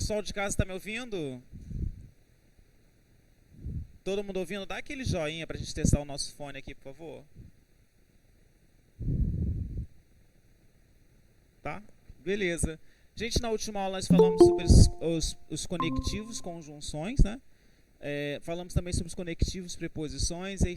Pessoal de casa está me ouvindo? Todo mundo ouvindo? Dá aquele joinha para a gente testar o nosso fone aqui, por favor. Tá? Beleza. Gente, na última aula nós falamos sobre os conectivos, conjunções, né? Falamos também sobre os conectivos, preposições, e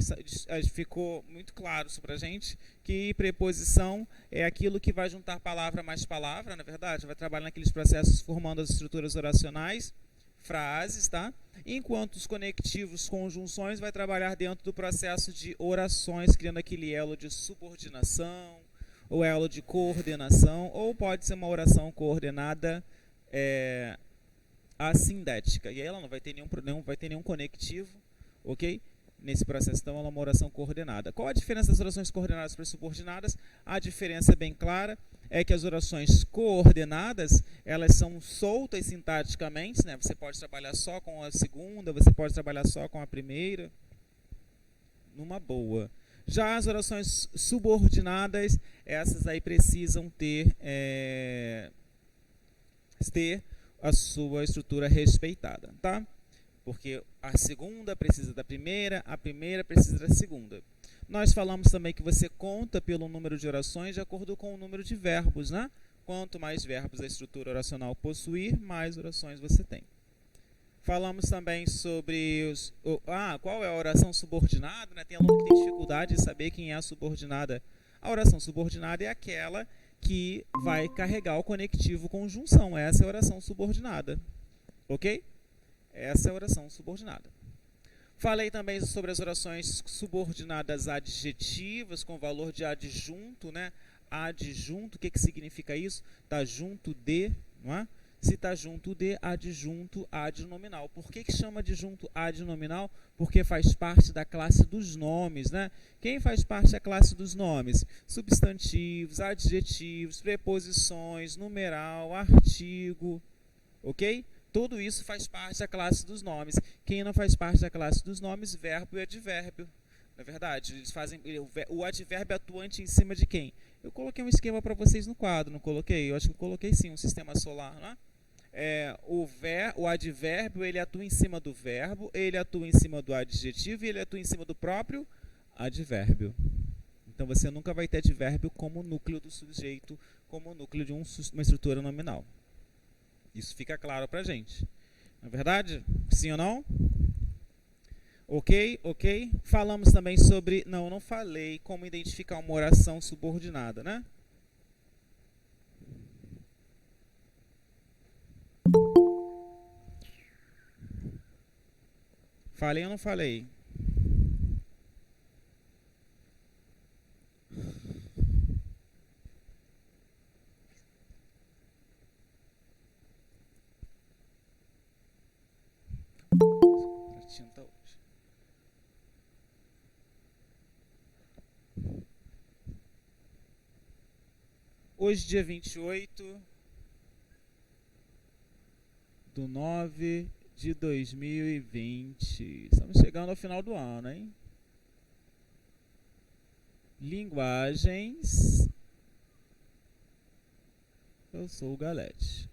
ficou muito claro isso pra gente, que preposição é aquilo que vai juntar palavra mais palavra, na verdade, vai trabalhar naqueles processos formando as estruturas oracionais, frases, tá? Enquanto os conectivos, conjunções, vai trabalhar dentro do processo de orações, criando aquele elo de subordinação, ou elo de coordenação, ou pode ser uma oração coordenada assindética. E aí ela não vai ter nenhum conectivo, ok? Nesse processo, então, ela é uma oração coordenada. Qual a diferença das orações coordenadas para subordinadas? A diferença é bem clara, é que as orações coordenadas, elas são soltas sintaticamente, né? Você pode trabalhar só com a segunda, você pode trabalhar só com a primeira, numa boa. Já as orações subordinadas, essas aí precisam ter a sua estrutura respeitada, tá? Porque a segunda precisa da primeira, a primeira precisa da segunda. Nós falamos também que você conta pelo número de orações de acordo com o número de verbos, né? Quanto mais verbos a estrutura oracional possuir, mais orações você tem. Falamos também sobre qual é a oração subordinada, né? Tem aluno que tem dificuldade de saber quem é a subordinada. A oração subordinada é aquela que vai carregar o conectivo conjunção. Essa é a oração subordinada. Ok? Essa é a oração subordinada. Falei também sobre as orações subordinadas adjetivas com valor de adjunto, né? Adjunto, o que significa isso? Está junto de, não é? Se está junto de, adjunto adnominal. Por que chama adjunto adnominal? Porque faz parte da classe dos nomes, né? Quem faz parte da classe dos nomes? Substantivos, adjetivos, preposições, numeral, artigo, ok? Tudo isso faz parte da classe dos nomes. Quem não faz parte da classe dos nomes? Verbo e advérbio. Na verdade, eles fazem o advérbio atuante em cima de quem? Eu coloquei um esquema para vocês no quadro, não coloquei? Eu acho que eu coloquei sim, um sistema solar, não é? O advérbio, ele atua em cima do verbo, ele atua em cima do adjetivo e ele atua em cima do próprio advérbio. Então você nunca vai ter advérbio como núcleo do sujeito, como núcleo de uma estrutura nominal. Isso fica claro pra gente. Não é verdade? Sim ou não? Ok, ok. Falamos também sobre... Não falei como identificar uma oração subordinada, né? Falei ou não falei? Tinta hoje. Hoje, dia 28/9/2020. Estamos chegando ao final do ano, hein? Linguagens. Eu sou o Galete.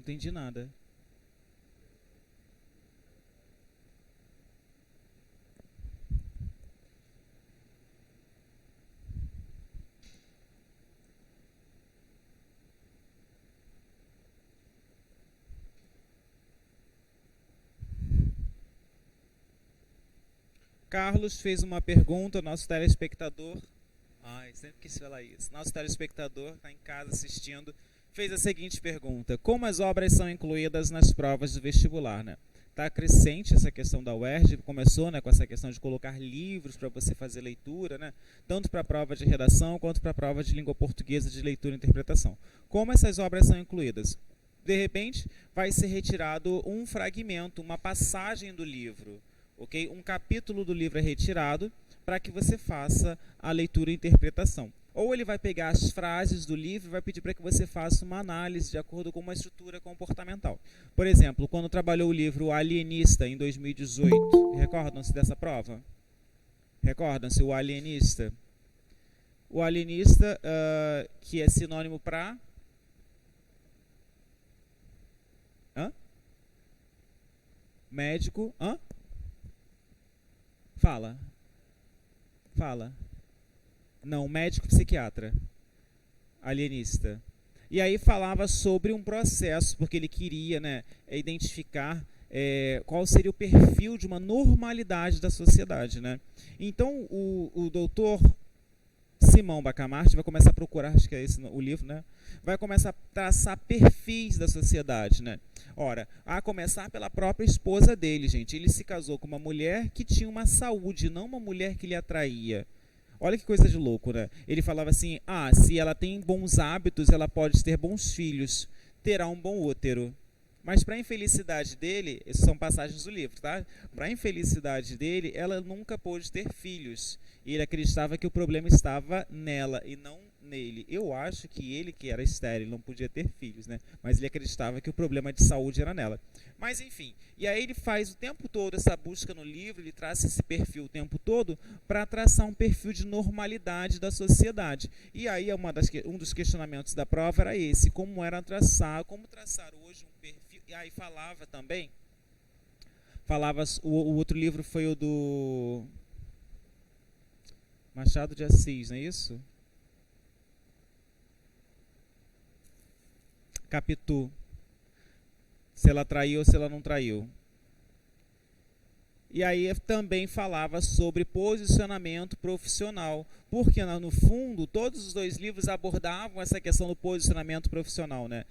entendi nada. Carlos fez uma pergunta, nosso telespectador. Ai, sempre quis falar isso. Nosso telespectador está em casa assistindo. Fez a seguinte pergunta: como as obras são incluídas nas provas do vestibular, né? Está crescente essa questão da UERJ, começou, né, com essa questão de colocar livros para você fazer leitura, né, tanto para a prova de redação quanto para a prova de língua portuguesa de leitura e interpretação. Como essas obras são incluídas? De repente, vai ser retirado um fragmento, uma passagem do livro, ok? Um capítulo do livro é retirado para que você faça a leitura e interpretação. Ou ele vai pegar as frases do livro e vai pedir para que você faça uma análise de acordo com uma estrutura comportamental. Por exemplo, quando trabalhou o livro O Alienista, em 2018, recordam-se dessa prova? Recordam-se o Alienista? O Alienista, que é sinônimo para... Médico... Fala. Não, médico psiquiatra. Alienista. E aí falava sobre um processo, porque ele queria, né, identificar qual seria o perfil de uma normalidade da sociedade, né? Então, o doutor Simão Bacamarte vai começar a procurar, acho que é esse o livro, né? Vai começar a traçar perfis da sociedade, né? Ora, a começar pela própria esposa dele, gente. Ele se casou com uma mulher que tinha uma saúde, não uma mulher que lhe atraía. Olha que coisa de louco, né? Ele falava assim, se ela tem bons hábitos, ela pode ter bons filhos, terá um bom útero. Mas para a infelicidade dele, essas são passagens do livro, tá? Para a infelicidade dele, ela nunca pôde ter filhos. E ele acreditava que o problema estava nela e não nele. Eu acho que ele, que era estéril, não podia ter filhos, né? Mas ele acreditava que o problema de saúde era nela. Mas enfim, e aí ele faz o tempo todo essa busca no livro, ele traça esse perfil o tempo todo para traçar um perfil de normalidade da sociedade. E aí um dos questionamentos da prova era esse, como traçar hoje um perfil. E aí o outro livro foi o do Machado de Assis, não é isso? Capitu. Se ela traiu ou se ela não traiu. E aí também falava sobre posicionamento profissional, porque no fundo todos os dois livros abordavam essa questão do posicionamento profissional, né?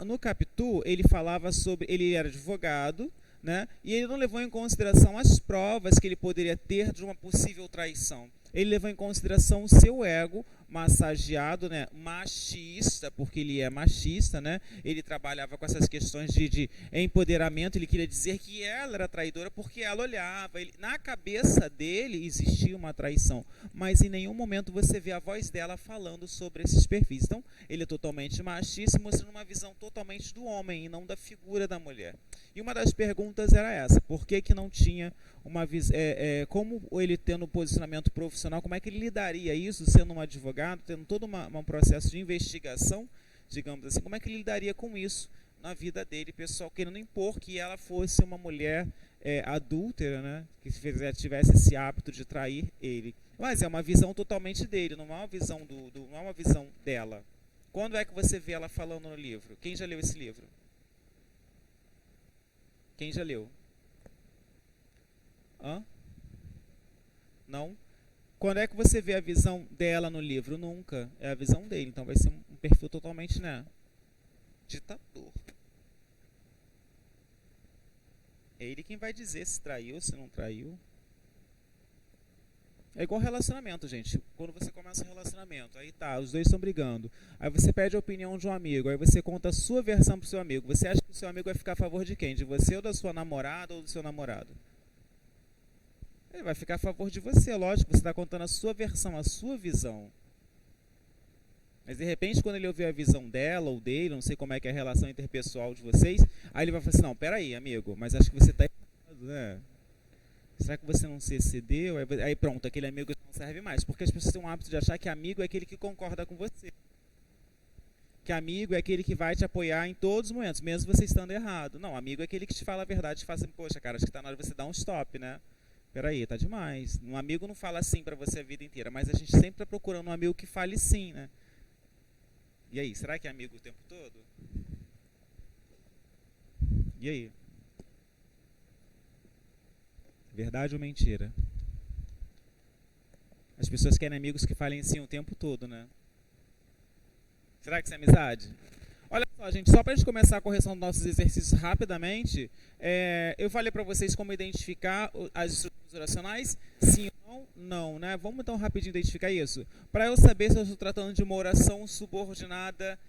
No Capitu ele falava sobre, ele era advogado, né? E ele não levou em consideração as provas que ele poderia ter de uma possível traição. Ele levou em consideração o seu ego massageado, né, machista, porque ele é machista, né? Ele trabalhava com essas questões de empoderamento, ele queria dizer que ela era traidora porque ela olhava, na cabeça dele existia uma traição, mas em nenhum momento você vê a voz dela falando sobre esses perfis. Então, ele é totalmente machista, mostrando uma visão totalmente do homem e não da figura da mulher. E uma das perguntas era essa, por que não tinha uma visão, como ele tendo um posicionamento profissional, como é que ele lidaria isso, sendo um advogado, tendo todo um processo de investigação, digamos assim, como é que ele lidaria com isso na vida dele, pessoal, querendo impor que ela fosse uma mulher adúltera, né, que tivesse esse hábito de trair ele. Mas é uma visão totalmente dele, não é uma visão não é uma visão dela. Quando é que você vê ela falando no livro? Quem já leu esse livro? Quem já leu? Não? Quando é que você vê a visão dela no livro? Nunca. É a visão dele. Então vai ser um perfil totalmente, né, ditador. É ele quem vai dizer se traiu, se não traiu. É igual relacionamento, gente. Quando você começa um relacionamento, aí tá, os dois estão brigando. Aí você pede a opinião de um amigo, aí você conta a sua versão pro seu amigo. Você acha que o seu amigo vai ficar a favor de quem? De você ou da sua namorada ou do seu namorado? Ele vai ficar a favor de você, lógico, você está contando a sua versão, a sua visão. Mas de repente, quando ele ouvir a visão dela ou dele, não sei como é que é a relação interpessoal de vocês, aí ele vai falar assim, não, peraí, amigo, mas acho que você está errado, né? Será que você não se excedeu? Aí pronto, aquele amigo não serve mais, porque as pessoas têm um hábito de achar que amigo é aquele que concorda com você. Que amigo é aquele que vai te apoiar em todos os momentos, mesmo você estando errado. Não, amigo é aquele que te fala a verdade e fala assim, poxa, cara, acho que tá na hora de você dar um stop, né? Peraí, tá demais. Um amigo não fala sim pra você a vida inteira, mas a gente sempre tá procurando um amigo que fale sim, né? E aí, será que é amigo o tempo todo? E aí? Verdade ou mentira? As pessoas querem amigos que falem sim o tempo todo, né? Será que isso é amizade? Olha só, gente, só para a gente começar a correção dos nossos exercícios rapidamente, eu falei para vocês como identificar as estruturas oracionais, sim ou não, né? Vamos então rapidinho identificar isso. Para eu saber se eu estou tratando de uma oração subordinada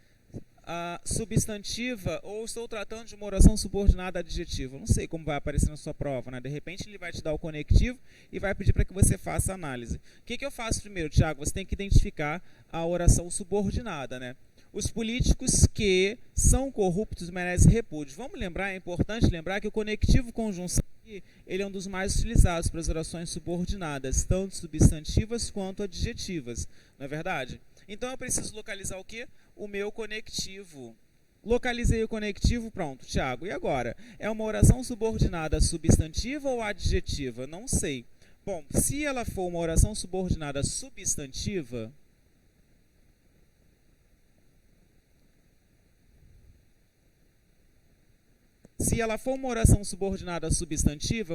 substantiva ou estou tratando de uma oração subordinada adjetiva. Não sei como vai aparecer na sua prova, né? De repente ele vai te dar o conectivo e vai pedir para que você faça a análise. O que eu faço primeiro, Tiago? Você tem que identificar a oração subordinada, né? Os políticos que são corruptos merecem repúdio. Vamos lembrar, é importante lembrar que o conectivo conjunção aqui, ele é um dos mais utilizados para as orações subordinadas, tanto substantivas quanto adjetivas, não é verdade? Então eu preciso localizar o quê? O meu conectivo. Localizei o conectivo, pronto, Tiago. E agora? É uma oração subordinada substantiva ou adjetiva? Não sei. Bom, se ela for uma oração subordinada substantiva,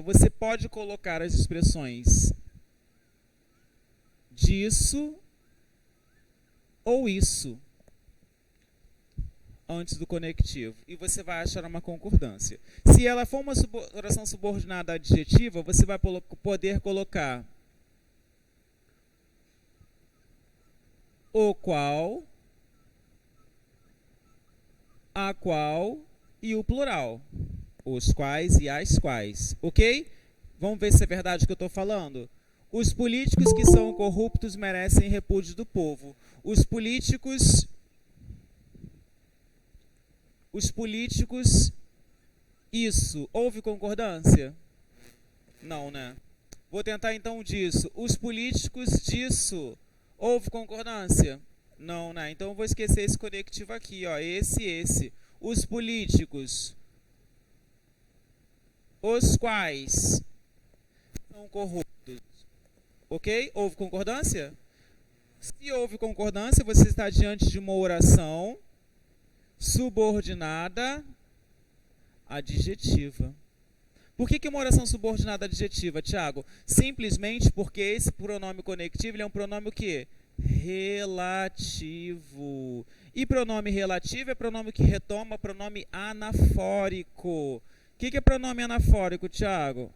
você pode colocar as expressões disso ou isso antes do conectivo, e você vai achar uma concordância. Se ela for uma oração subordinada adjetiva, você vai poder colocar o qual, a qual e o plural. Os quais e as quais. Ok? Vamos ver se é verdade o que eu estou falando? Os políticos que são corruptos merecem repúdio do povo. Os políticos, isso. Houve concordância? Não, né? Vou tentar então disso. Os políticos disso. Houve concordância? Não, né? Então eu vou esquecer esse conectivo aqui, ó. Esse. Os políticos, os quais são corruptos. Ok? Houve concordância? Se houve concordância, você está diante de uma oração subordinada adjetiva. Por que uma oração subordinada adjetiva, Tiago? Simplesmente porque esse pronome conectivo ele é um pronome o quê? Relativo. E pronome relativo é pronome que retoma pronome anafórico. O que é pronome anafórico, Tiago?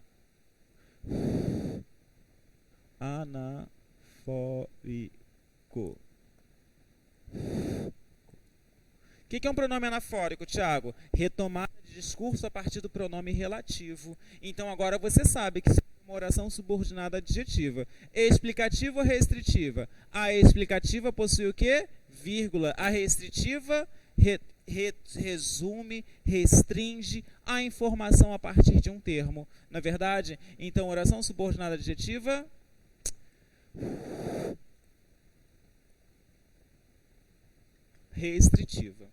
Anafórico. O que é um pronome anafórico, Tiago? Retomada de discurso a partir do pronome relativo. Então agora você sabe que uma oração subordinada adjetiva. Explicativa ou restritiva? A explicativa possui o quê? Vírgula. A restritiva resume, restringe a informação a partir de um termo. Na verdade, então, oração subordinada adjetiva restritiva.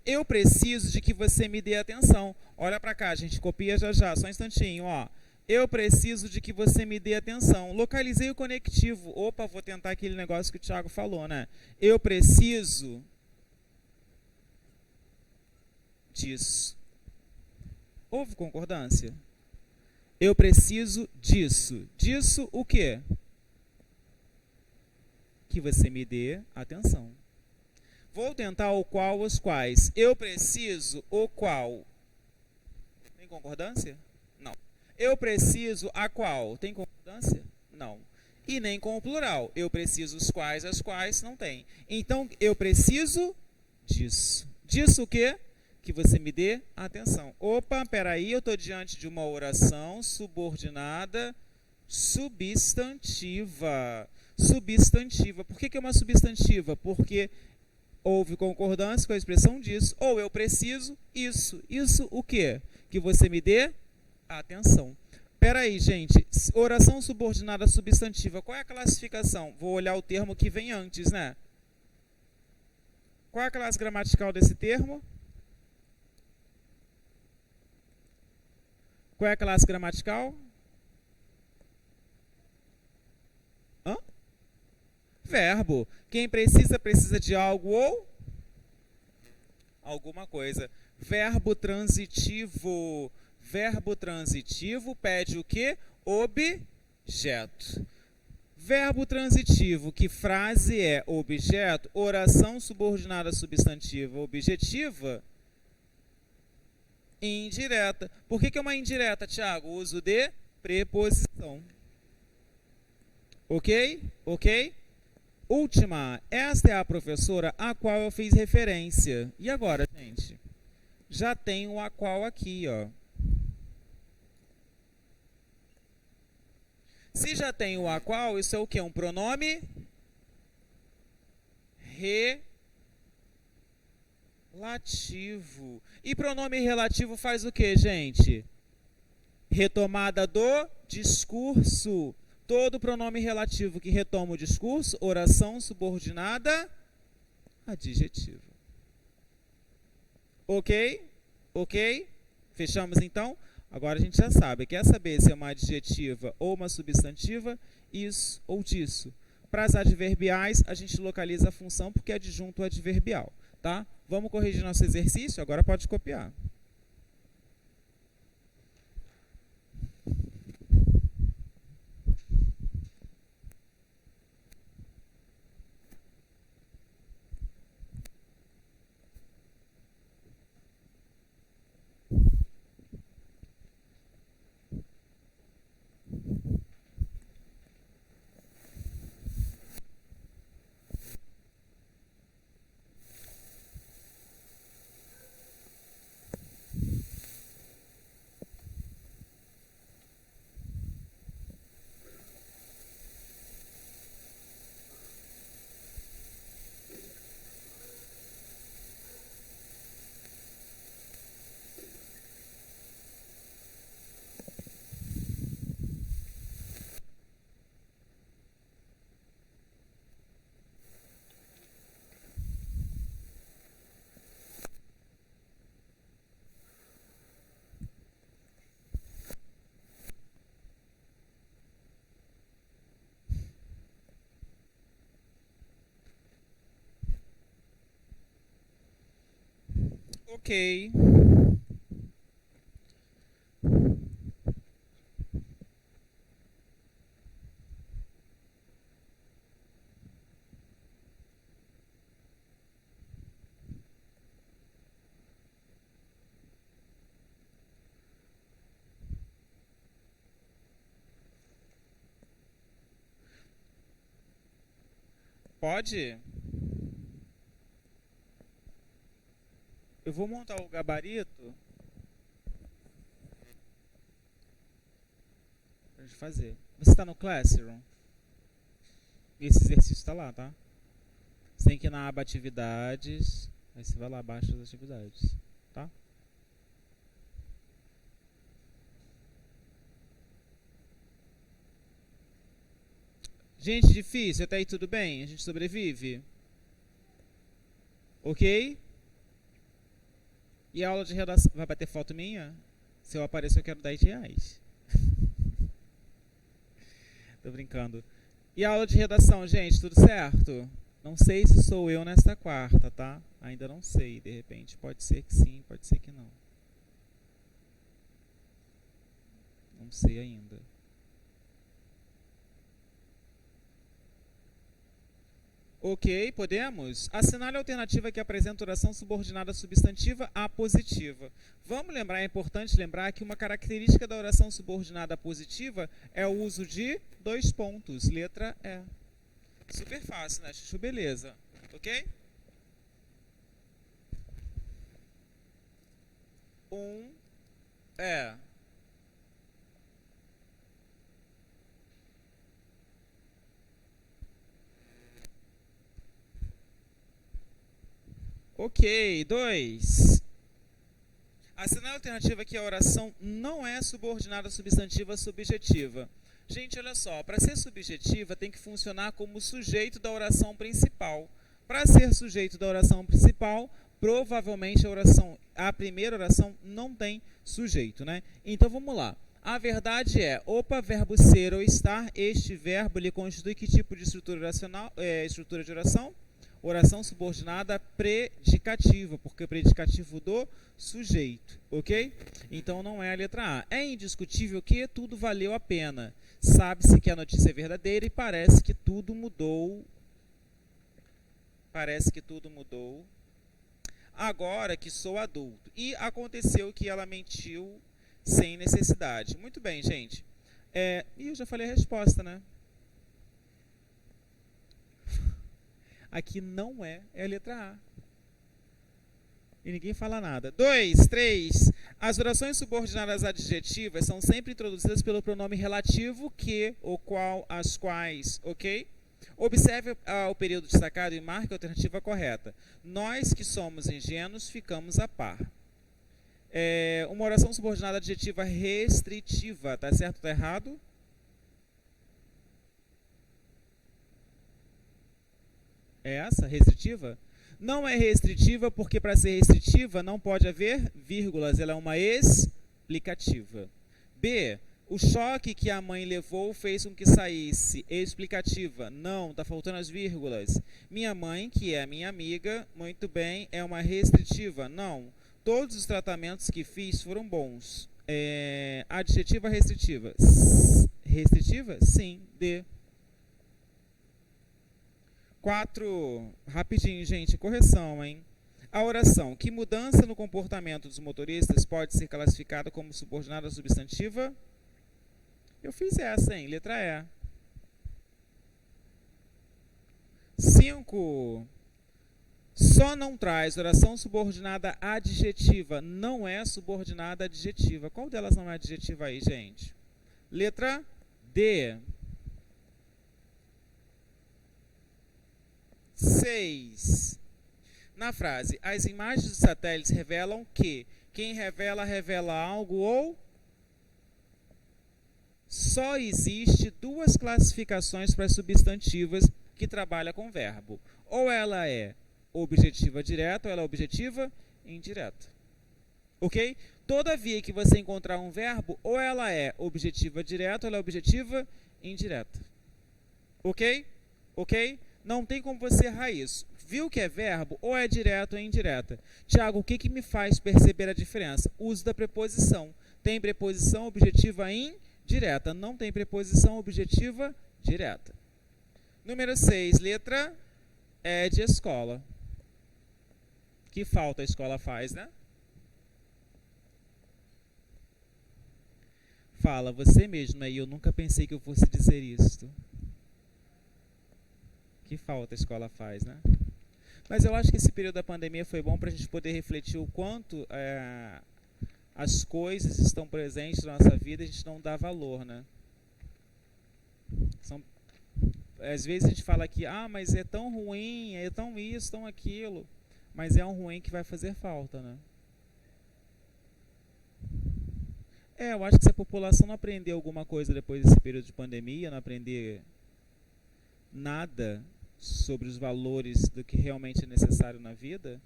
Eu preciso de que você me dê atenção. Olha para cá, gente, copia já, só um instantinho, ó. Eu preciso de que você me dê atenção. Localizei o conectivo. Opa, vou tentar aquele negócio que o Thiago falou, né? Eu preciso disso. Houve concordância? Eu preciso disso. Disso o quê? Que você me dê atenção. Vou tentar o qual, os quais. Eu preciso o qual. Tem concordância? Não. Eu preciso a qual. Tem concordância? Não. E nem com o plural. Eu preciso os quais, as quais, não tem. Então, eu preciso disso. Disso o quê? Que você me dê atenção. Opa, peraí, eu estou diante de uma oração subordinada substantiva. Substantiva. Por que é uma substantiva? Porque houve concordância com a expressão disso. Ou eu preciso isso. Isso o quê? Que você me dê atenção. Peraí, gente. Oração subordinada substantiva. Qual é a classificação? Vou olhar o termo que vem antes, né? Qual é a classe gramatical desse termo? Qual é a classe gramatical? Hã? Verbo. Quem precisa, precisa de algo ou alguma coisa. Verbo transitivo. Verbo transitivo pede o quê? Objeto. Verbo transitivo, que frase é objeto, oração subordinada substantiva objetiva, indireta. Por que é uma indireta, Tiago? Uso de preposição. Ok? Ok? Última. Esta é a professora a qual eu fiz referência. E agora, gente? Já tenho a qual aqui, ó. Se já tem o a qual, isso é o quê? Um pronome relativo. E pronome relativo faz o quê, gente? Retomada do discurso. Todo pronome relativo que retoma o discurso, oração subordinada adjetiva. Ok? Ok? Fechamos então? Agora a gente já sabe. Quer saber se é uma adjetiva ou uma substantiva? Isso ou disso. Para as adverbiais, a gente localiza a função porque é adjunto adverbial. Tá? Vamos corrigir nosso exercício? Agora pode copiar. Ok. Pode? Eu vou montar o gabarito para gente fazer. Você está no Classroom? Esse exercício está lá, tá? Você tem que ir na aba Atividades. Aí você vai lá abaixo das atividades, tá? Gente, difícil, até aí tudo bem? A gente sobrevive? Ok? E a aula de redação... Vai bater foto minha? Se eu aparecer, eu quero R$10. Tô brincando. E a aula de redação, gente, tudo certo? Não sei se sou eu nesta quarta, tá? Ainda não sei, de repente. Pode ser que sim, pode ser que não. Não sei ainda. Ok, podemos? Assinale a alternativa que apresenta oração subordinada substantiva a positiva. Vamos lembrar, é importante lembrar que uma característica da oração subordinada positiva é o uso de 2 pontos, letra E. Super fácil, né, Chuchu? Beleza. Ok? É. Ok, 2. Assinale a alternativa que a oração não é subordinada substantiva subjetiva. Gente, olha só, para ser subjetiva tem que funcionar como sujeito da oração principal. Para ser sujeito da oração principal, provavelmente a primeira oração não tem sujeito, né? Então vamos lá. A verdade é, opa, verbo ser ou estar, este verbo ele constitui que tipo de estrutura de oração? Oração subordinada predicativa, porque predicativo do sujeito, ok? Então não é a letra A. É indiscutível que tudo valeu a pena. Sabe-se que a notícia é verdadeira e parece que tudo mudou. Parece que tudo mudou agora que sou adulto. E aconteceu que ela mentiu sem necessidade. Muito bem, gente. E eu já falei a resposta, né? Aqui não é a letra A. E ninguém fala nada. 2, 3. As orações subordinadas adjetivas são sempre introduzidas pelo pronome relativo que, o qual, as quais, ok? Observe o período destacado e marque a alternativa correta. Nós que somos ingênuos ficamos a par. Uma oração subordinada adjetiva restritiva, tá certo ou tá errado? É essa? Restritiva? Não é restritiva porque para ser restritiva não pode haver vírgulas, ela é uma explicativa. B. O choque que a mãe levou fez com que saísse. Explicativa. Não, está faltando as vírgulas. Minha mãe, que é minha amiga, muito bem, é uma restritiva. Não. Todos os tratamentos que fiz foram bons. Adjetiva restritiva. Restritiva? Sim. D. 4. Rapidinho, gente. Correção, hein? A oração. Que mudança no comportamento dos motoristas pode ser classificada como subordinada substantiva? Eu fiz essa, hein? Letra E. 5. Só não traz oração subordinada adjetiva. Não é subordinada adjetiva. Qual delas não é adjetiva aí, gente? Letra D. 6. Na frase, as imagens dos satélites revelam que quem revela, revela algo ou... Só existe duas classificações para substantivas que trabalham com verbo. Ou ela é objetiva direta ou ela é objetiva indireta. Ok? Todavia que você encontrar um verbo, ou ela é objetiva direta ou ela é objetiva indireta. Ok? Ok? Não tem como você errar isso. Viu que é verbo, ou é direta ou é indireta. Tiago, o que me faz perceber a diferença? Uso da preposição. Tem preposição objetiva indireta. Não tem preposição objetiva direta. Número 6, letra E de escola. Que falta a escola faz, né? Fala, você mesmo aí, eu nunca pensei que eu fosse dizer isto. Que falta a escola faz, né? Mas eu acho que esse período da pandemia foi bom para a gente poder refletir o quanto as coisas estão presentes na nossa vida e a gente não dá valor, né? Às vezes a gente fala aqui, mas é tão ruim, é tão isso, tão aquilo, mas é um ruim que vai fazer falta, né? Eu acho que se a população não aprender alguma coisa depois desse período de pandemia, não aprender nada sobre os valores do que realmente é necessário na vida,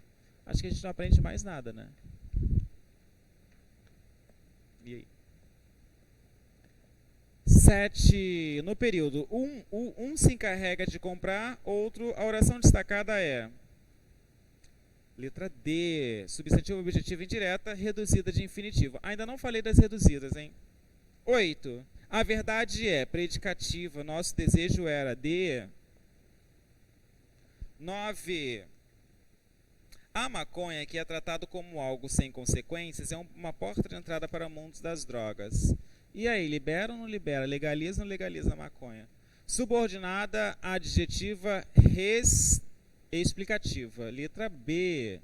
acho que a gente não aprende mais nada, né? E aí? 7. No período, um se encarrega de comprar, outro, a oração destacada é... Letra D, substantivo objetivo indireta, reduzida de infinitivo. Ainda não falei das reduzidas, hein? 8. A verdade é predicativa, nosso desejo era D. 9. A maconha, que é tratado como algo sem consequências, é uma porta de entrada para o mundo das drogas. E aí, libera ou não libera? Legaliza ou não legaliza a maconha? Subordinada, adjetiva, explicativa. Letra B.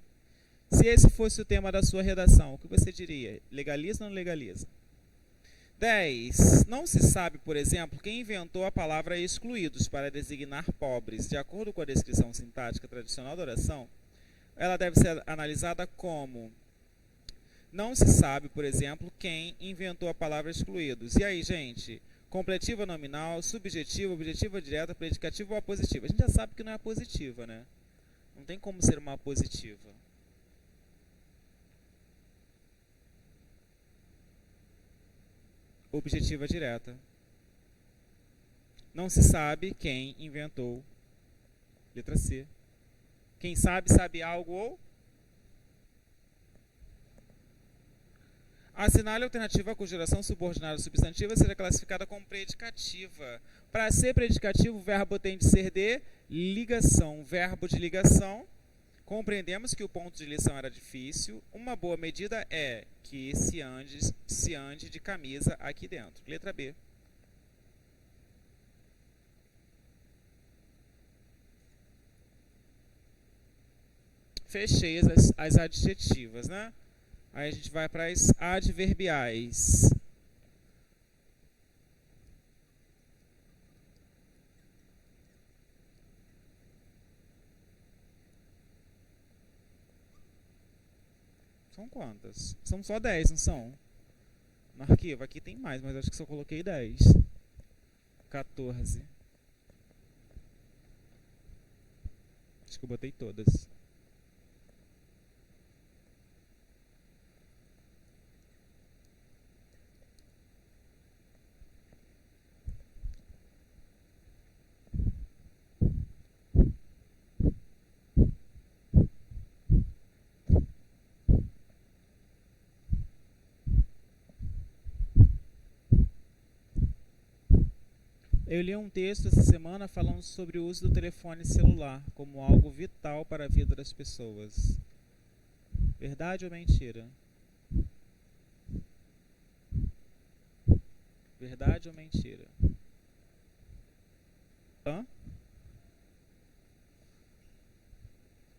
Se esse fosse o tema da sua redação, o que você diria? Legaliza ou não legaliza? 10. Não se sabe, por exemplo, quem inventou a palavra excluídos para designar pobres. De acordo com a descrição sintática tradicional da oração, ela deve ser analisada como... Não se sabe, por exemplo, quem inventou a palavra excluídos. E aí, gente? Completiva nominal, subjetiva, objetiva direta, predicativa ou apositiva. A gente já sabe que não é apositiva, né? Não tem como ser uma positiva. Objetiva direta. Não se sabe quem inventou. Letra C. Quem sabe, sabe algo ou... Assinale a alternativa cuja oração subordinada substantiva seja classificada como predicativa. Para ser predicativo, o verbo tem de ser de ligação. Verbo de ligação, compreendemos que o ponto de ligação era difícil. Uma boa medida é que se ande de camisa aqui dentro. Letra B. Fechei as adjetivas, né? Aí a gente vai para as adverbiais. São quantas? São só 10, não são? No arquivo, aqui tem mais, mas acho que só coloquei 10. 14. Acho que eu botei todas. Eu li um texto essa semana falando sobre o uso do telefone celular como algo vital para a vida das pessoas. Verdade ou mentira? Verdade ou mentira? Hã?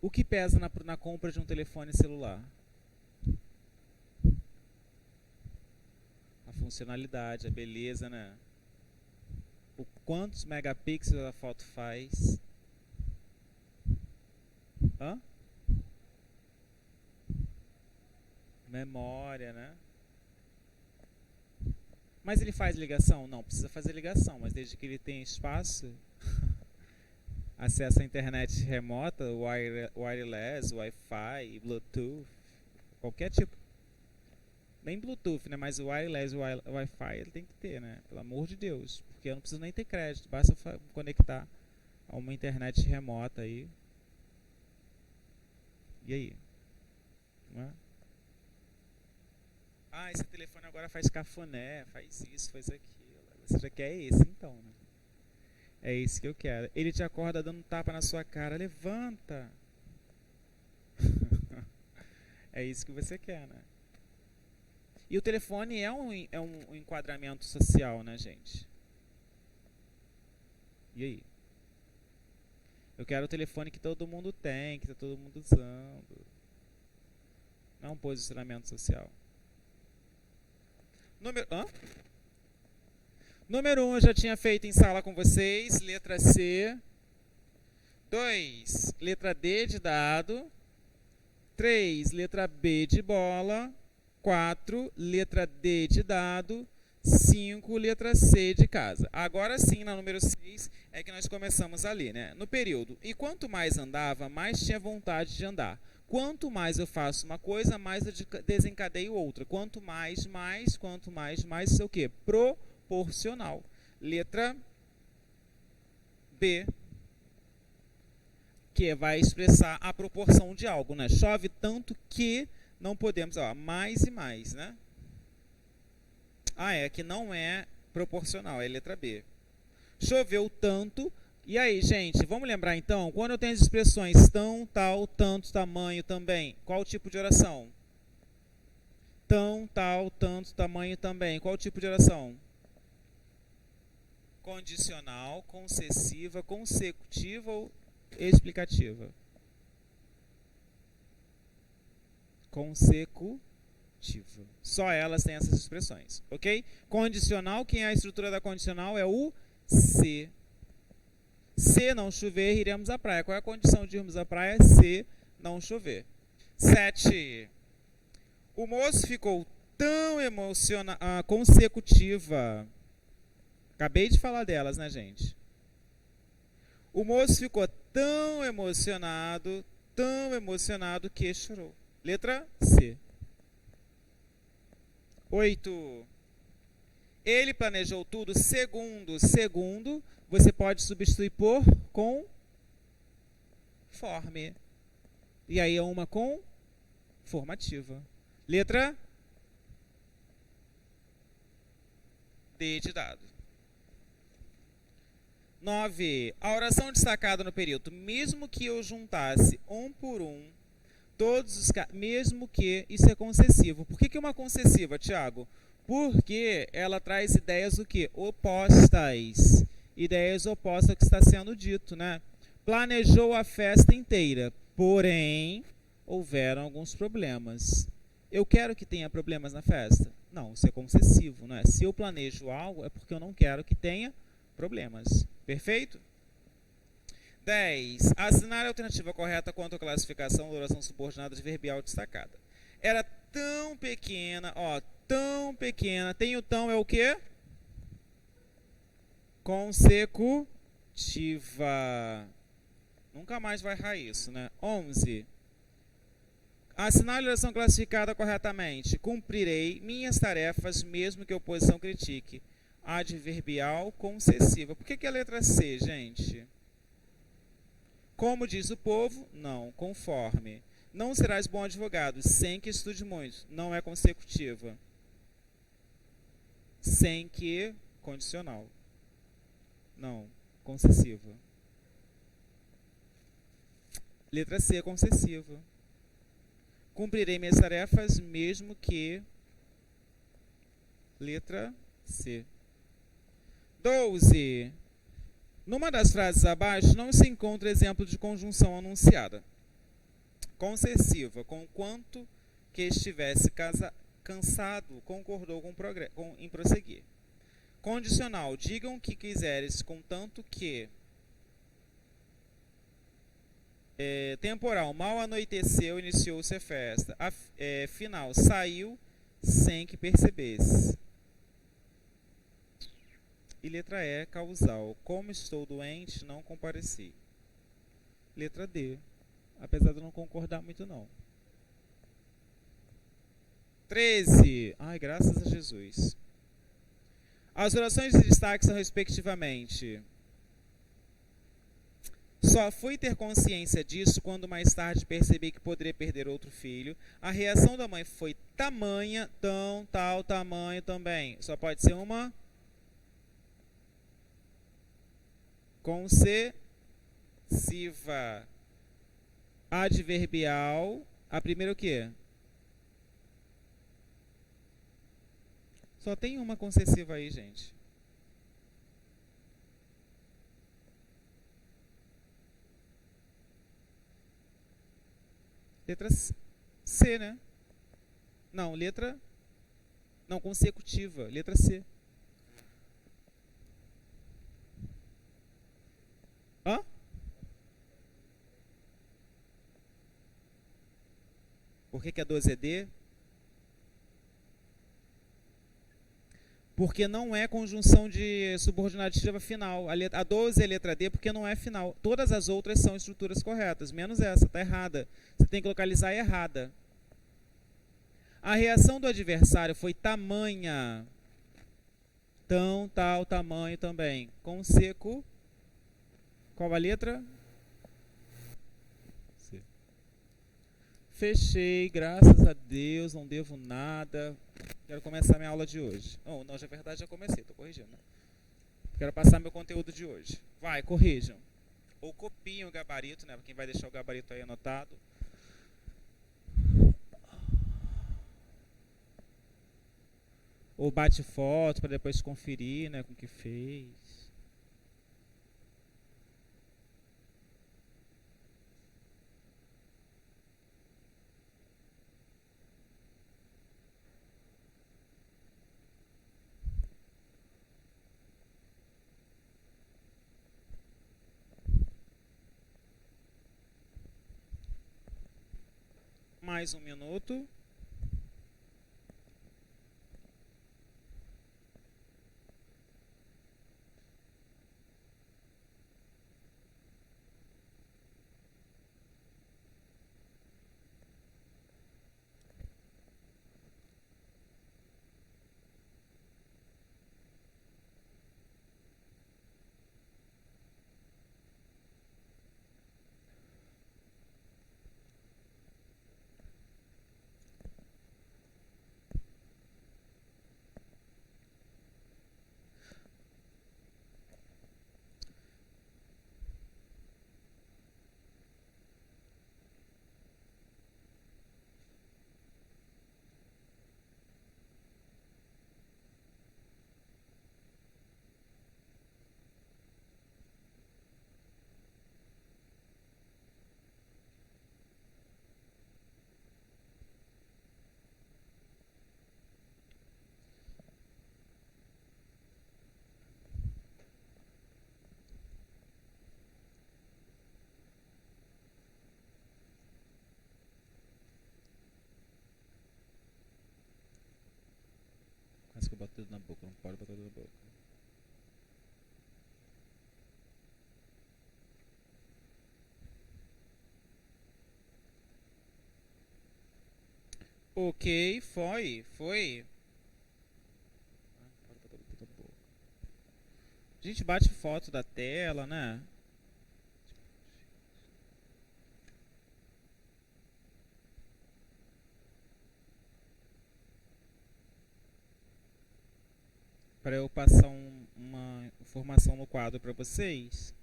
O que pesa na compra de um telefone celular? A funcionalidade, a beleza, né? O quantos megapixels a foto faz? Hã? Memória, né? Mas ele faz ligação? Não, precisa fazer ligação, mas desde que ele tenha espaço, acesso à internet remota, wireless, Wi-Fi, Bluetooth, qualquer tipo. Nem Bluetooth, né? Mas o wireless, o Wi-Fi ele tem que ter, né? Pelo amor de Deus. Porque eu não preciso nem ter crédito. Basta conectar a uma internet remota aí. E aí? Não é? Ah, esse telefone agora faz cafuné, faz isso, faz aquilo. Você já quer esse então, né? É esse que eu quero. Ele te acorda dando um tapa na sua cara. Levanta! É isso que você quer, né? E o telefone é um enquadramento social, né, gente? E aí? Eu quero o telefone que todo mundo tem, que tá todo mundo usando. Não é um posicionamento social. Número 1 eu já tinha feito em sala com vocês. Letra C. 2, letra D de dado. 3, letra B de bola. 4, letra D de dado. 5, letra C de casa. Agora sim, na número 6, é que nós começamos a ler, né? No período. E quanto mais andava, mais tinha vontade de andar. Quanto mais eu faço uma coisa, mais eu desencadeio outra. Quanto mais, isso é o quê? Proporcional. Letra B, que vai expressar a proporção de algo, né? Chove tanto que não podemos, ó, mais e mais, né? Ah, é que não é proporcional, é letra B. Choveu tanto. E aí, gente, vamos lembrar então, quando eu tenho as expressões tão, tal, tanto, tamanho, também, qual o tipo de oração? Tão, tal, tanto, tamanho, também. Qual o tipo de oração? Condicional, concessiva, consecutiva ou explicativa? Consecutiva. Só elas têm essas expressões, ok? Condicional, quem é a estrutura da condicional? É o se. Se não chover, iremos à praia. Qual é a condição de irmos à praia? Se não chover. 7. O moço ficou tão consecutiva. Acabei de falar delas, né, gente? O moço ficou tão emocionado que chorou. Letra C. 8. Ele planejou tudo segundo. Segundo, você pode substituir por conforme. E aí é uma conformativa. Letra D de dado. 9. A oração destacada no período. Mesmo que eu juntasse um por um, todos os mesmo que isso é concessivo. Por que é uma concessiva, Tiago? Porque ela traz ideias do que? Opostas. Ideias opostas ao que está sendo dito, né? Planejou a festa inteira, porém houveram alguns problemas. Eu quero que tenha problemas na festa? Não, isso é concessivo, né? Se eu planejo algo, é porque eu não quero que tenha problemas. Perfeito? 10. Assinar a alternativa correta quanto à classificação da oração subordinada adverbial destacada. Era tão pequena, tão pequena. Tem o tão é o quê? Consecutiva. Nunca mais vai errar isso, né? 11. Assinar a oração classificada corretamente. Cumprirei minhas tarefas, mesmo que a oposição critique. Adverbial concessiva. Por que é a letra C, gente? Como diz o povo? Não. Conforme. Não serás bom advogado sem que estude muito. Não é consecutiva. Sem que, condicional. Não. Concessiva. Letra C, concessiva. Cumprirei minhas tarefas mesmo que... Letra C. 12. Numa das frases abaixo não se encontra exemplo de conjunção anunciada. Concessiva, conquanto que estivesse cansado, concordou em prosseguir. Condicional, digam o que quiseres, contanto que... temporal, mal anoiteceu, iniciou-se a festa. Final, saiu sem que percebesse. E letra E, causal. Como estou doente, não compareci. Letra D. Apesar de eu não concordar muito, não. 13. Ai, graças a Jesus. As orações de destaque são, respectivamente... Só fui ter consciência disso quando mais tarde percebi que poderia perder outro filho. A reação da mãe foi tamanha, tal, tamanho também. Só pode ser uma... concessiva. Adverbial. A primeira o quê? Só tem uma concessiva aí, gente. Letra C, né? Não, letra... Não, consecutiva. Letra C. Hã? Por que a 12 é D? Porque não é conjunção de subordinativa final. A 12 é letra D porque não é final. Todas as outras são estruturas corretas, menos essa, está errada. Você tem que localizar errada. A reação do adversário foi tamanha. Tal, tamanho também. Conseco. Qual a letra? C. Fechei, graças a Deus, não devo nada. Quero começar minha aula de hoje. Não, na verdade já comecei, estou corrigindo. Quero passar meu conteúdo de hoje. Vai, corrijam. Ou copiem o gabarito, né? Quem vai deixar o gabarito aí anotado. Ou bate foto para depois conferir, né, com o que fez. Mais um minuto. Parece que eu boto o dedo na boca, não pode botar o dedo na boca. Ok, foi. Pode botar o dedo na boca. A gente bate foto da tela, né? Para eu passar uma informação no quadro para vocês.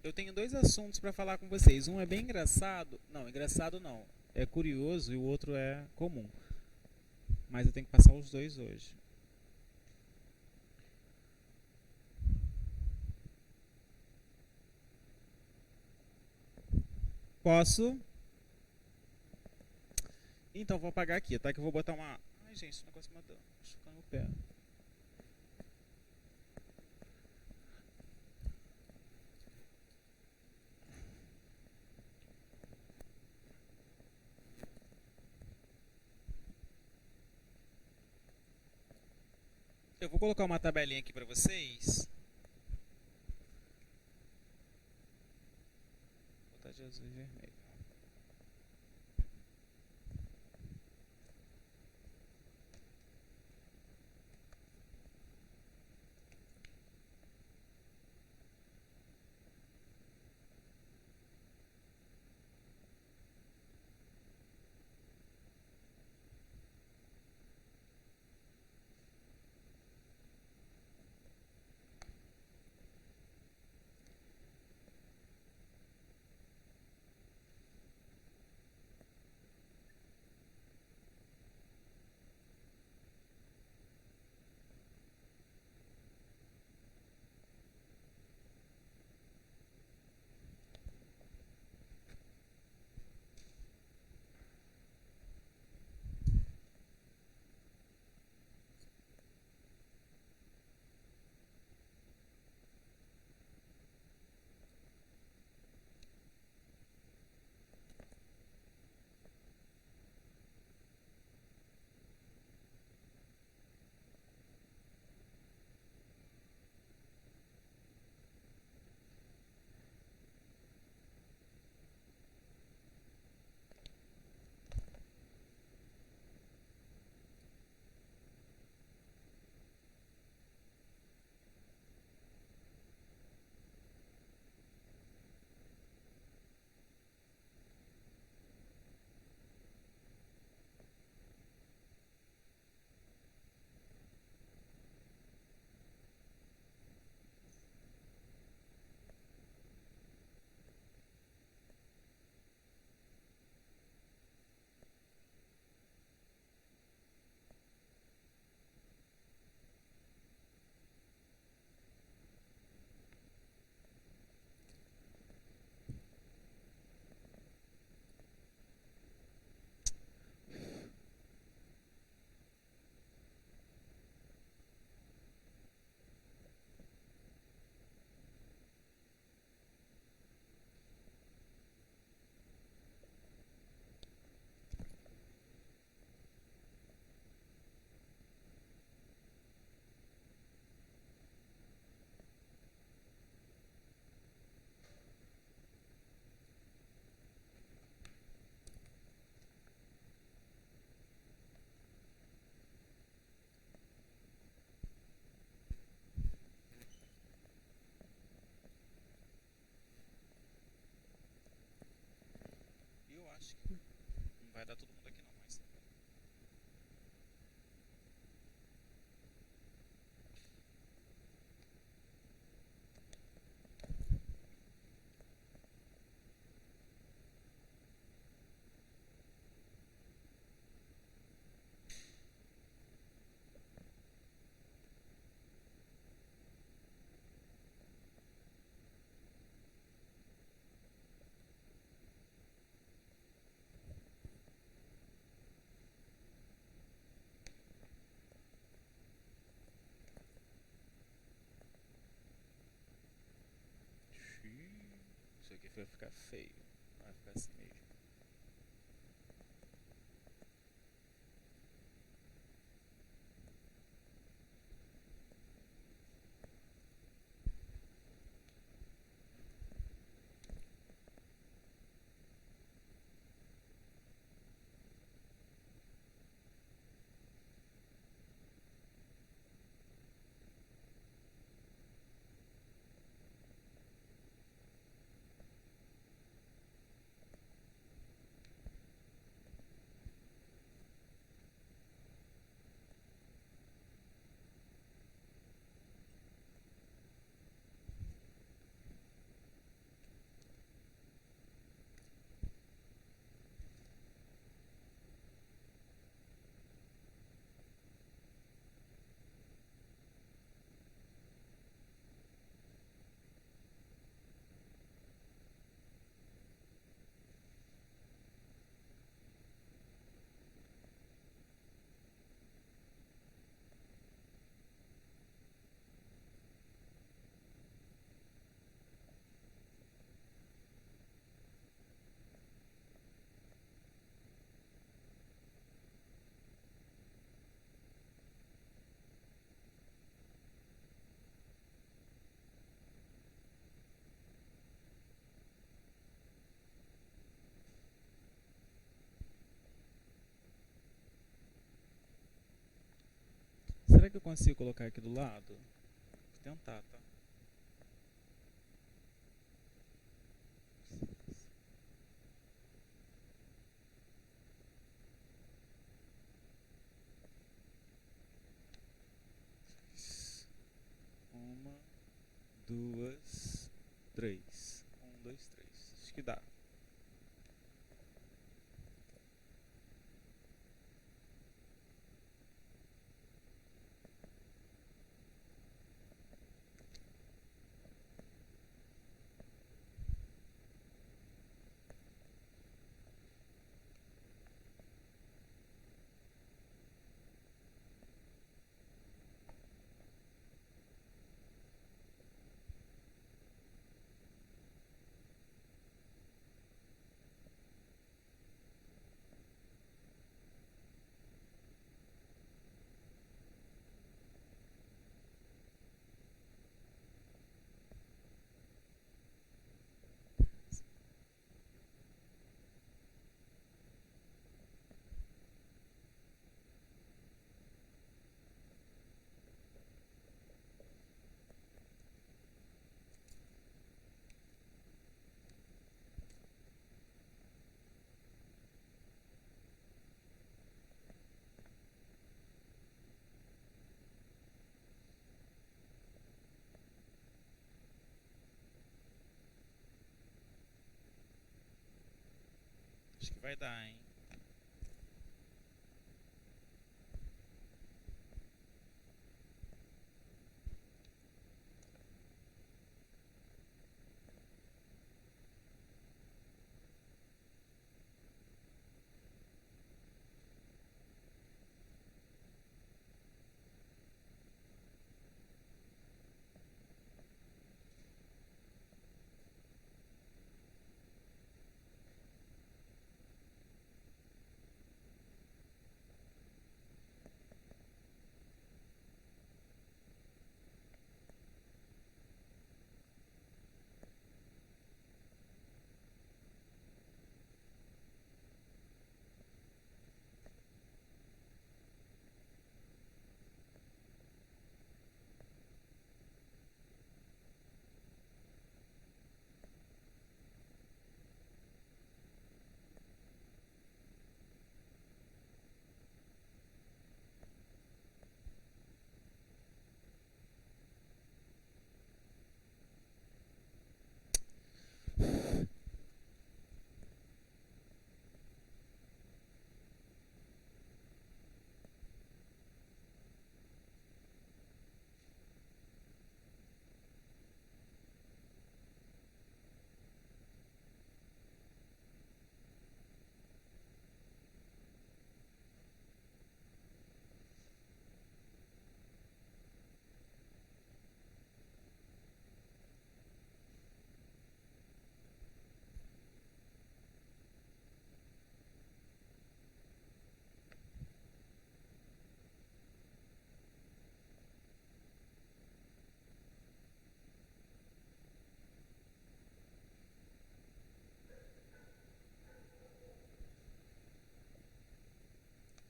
Eu tenho dois assuntos para falar com vocês. Um é bem engraçado. Não, engraçado não. É curioso e o outro é comum. Mas eu tenho que passar os dois hoje. Posso? Então vou apagar aqui, tá? Que eu vou botar uma. Ai, gente, esse negócio me machucando o pé. Eu vou colocar uma tabelinha aqui para vocês. Vou botar de azul e vermelho. Eu acho que não vai dar todo mundo aqui não, mas. vai ficar feio. Vai ficar assim mesmo. Será que eu consigo colocar aqui do lado? Vou tentar, tá? Uma, duas, três. Um, dois, três. Acho que dá. Acho que vai dar, hein?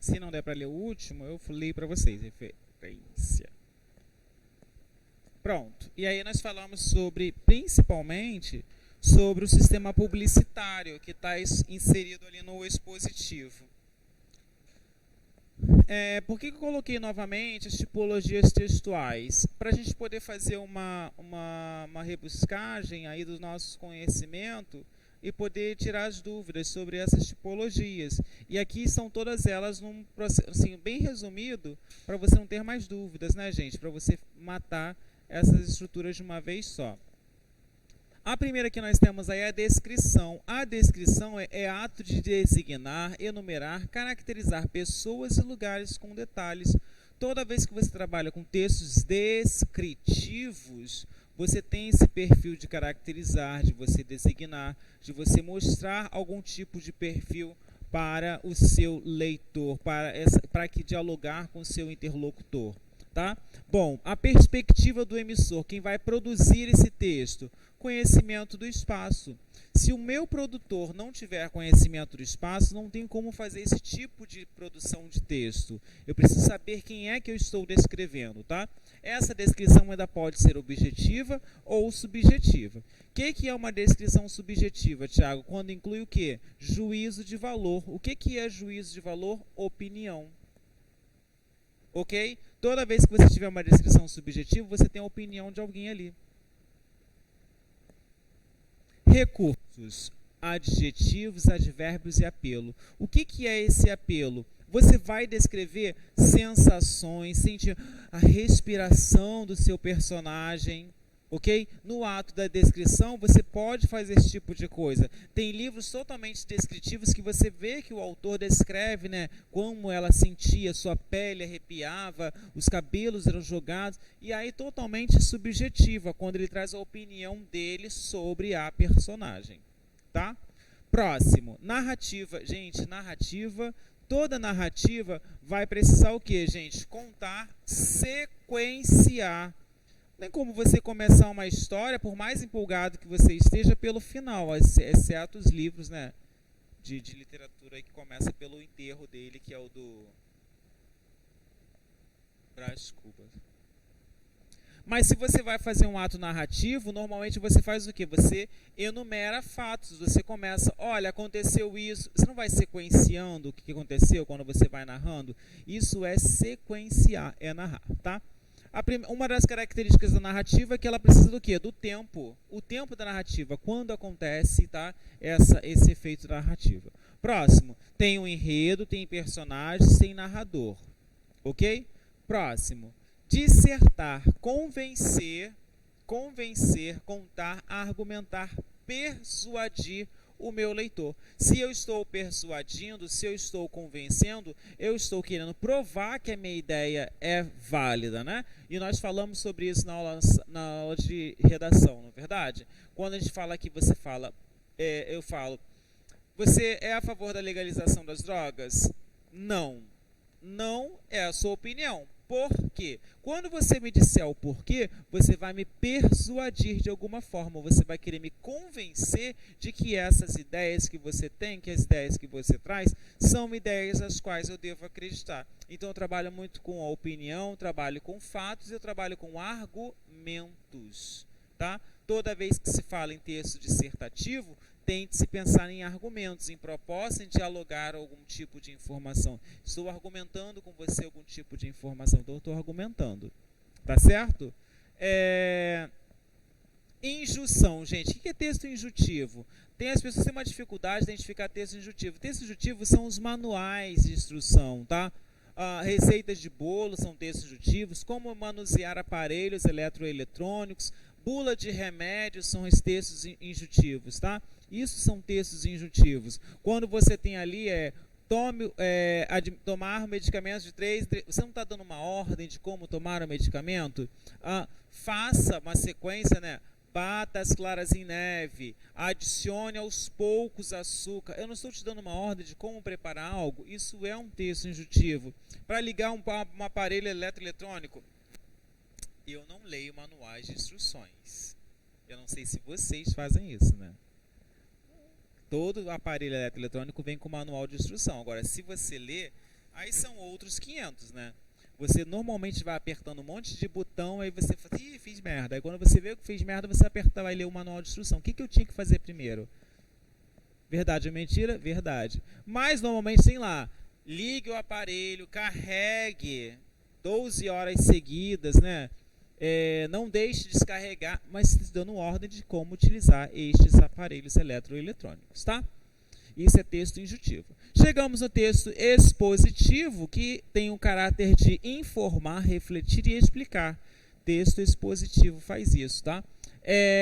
Se não der para ler o último, eu leio para vocês. Referência. Pronto. E aí nós falamos sobre, principalmente, sobre o sistema publicitário que está inserido ali no expositivo. Por que eu coloquei novamente as tipologias textuais? Para a gente poder fazer uma rebuscagem aí do nosso conhecimento e poder tirar as dúvidas sobre essas tipologias. E aqui estão todas elas num processo, assim, bem resumido, para você não ter mais dúvidas, né, gente? Para você matar essas estruturas de uma vez só. A primeira que nós temos aí é a descrição. A descrição é ato de designar, enumerar, caracterizar pessoas e lugares com detalhes. Toda vez que você trabalha com textos descritivos, você tem esse perfil de caracterizar, de você designar, de você mostrar algum tipo de perfil para o seu leitor, para que dialogar com o seu interlocutor. Tá? Bom, a perspectiva do emissor, quem vai produzir esse texto, conhecimento do espaço. Se o meu produtor não tiver conhecimento do espaço, não tem como fazer esse tipo de produção de texto. Eu preciso saber quem é que eu estou descrevendo, tá? Essa descrição ainda pode ser objetiva ou subjetiva. O que é uma descrição subjetiva, Tiago? Quando inclui o quê? Juízo de valor. O que é juízo de valor? Opinião. Ok? Toda vez que você tiver uma descrição subjetiva, você tem a opinião de alguém ali. Recursos: adjetivos, advérbios e apelo. O que é esse apelo? Você vai descrever sensações, sentir a respiração do seu personagem. Ok? No ato da descrição, você pode fazer esse tipo de coisa. Tem livros totalmente descritivos que você vê que o autor descreve, né, como ela sentia, sua pele arrepiava, os cabelos eram jogados, e aí totalmente subjetiva, quando ele traz a opinião dele sobre a personagem. Tá? Próximo, narrativa. Gente, narrativa, toda narrativa vai precisar o quê, gente? Contar, sequenciar. Tem como você começar uma história, por mais empolgado que você esteja, pelo final, exceto os livros, né, de literatura que começa pelo enterro dele, que é o do Brás Cubas. Mas se você vai fazer um ato narrativo, normalmente você faz o quê? Você enumera fatos, você começa, olha, aconteceu isso, você não vai sequenciando o que aconteceu quando você vai narrando? Isso é sequenciar, é narrar, tá? Uma das características da narrativa é que ela precisa do quê? Do tempo. O tempo da narrativa, quando acontece, tá? Esse efeito da narrativa. Próximo, tem um enredo, tem personagens, tem narrador. Ok? Próximo, dissertar, convencer, contar, argumentar, persuadir o meu leitor. Se eu estou persuadindo, se eu estou convencendo, eu estou querendo provar que a minha ideia é válida, né? E nós falamos sobre isso na aula de redação, não é verdade? Quando a gente fala aqui, você fala, eu falo, você é a favor da legalização das drogas? Não. Não é a sua opinião. Por quê? Quando você me disser o porquê, você vai me persuadir de alguma forma, você vai querer me convencer de que essas ideias que você tem, que as ideias que você traz, são ideias às quais eu devo acreditar. Então eu trabalho muito com a opinião, trabalho com fatos e eu trabalho com argumentos. Tá? Toda vez que se fala em texto dissertativo, tente-se pensar em argumentos, em proposta, em dialogar algum tipo de informação. Estou argumentando com você algum tipo de informação, então eu estou argumentando. Tá certo? Injunção, gente. O que é texto injuntivo? As pessoas têm uma dificuldade de identificar texto injuntivo. Texto injuntivo são os manuais de instrução, tá? Receitas de bolo são textos injuntivos, como manusear aparelhos eletroeletrônicos, bula de remédios são os textos injuntivos, tá? Isso são textos injuntivos. Quando você tem ali, tomar medicamentos de 3, você não está dando uma ordem de como tomar o medicamento? Faça uma sequência, né? Bata as claras em neve, adicione aos poucos açúcar. Eu não estou te dando uma ordem de como preparar algo. Isso é um texto injuntivo. Para ligar um aparelho eletroeletrônico, eu não leio manuais de instruções. Eu não sei se vocês fazem isso, né? Todo aparelho eletroeletrônico vem com manual de instrução. Agora, se você lê, Aí são outros 500, né? Você normalmente vai apertando um monte de botão, aí você fala, ih, fiz merda. Aí quando você vê que fez merda, você aperta, vai ler o manual de instrução. O que eu tinha que fazer primeiro? Verdade ou mentira? Verdade. Mas normalmente tem lá, ligue o aparelho, carregue 12 horas seguidas, né? Não deixe descarregar, mas dando ordem de como utilizar estes aparelhos eletroeletrônicos, tá? Isso é texto injuntivo. Chegamos no texto expositivo, que tem o caráter de informar, refletir e explicar. Texto expositivo faz isso, tá?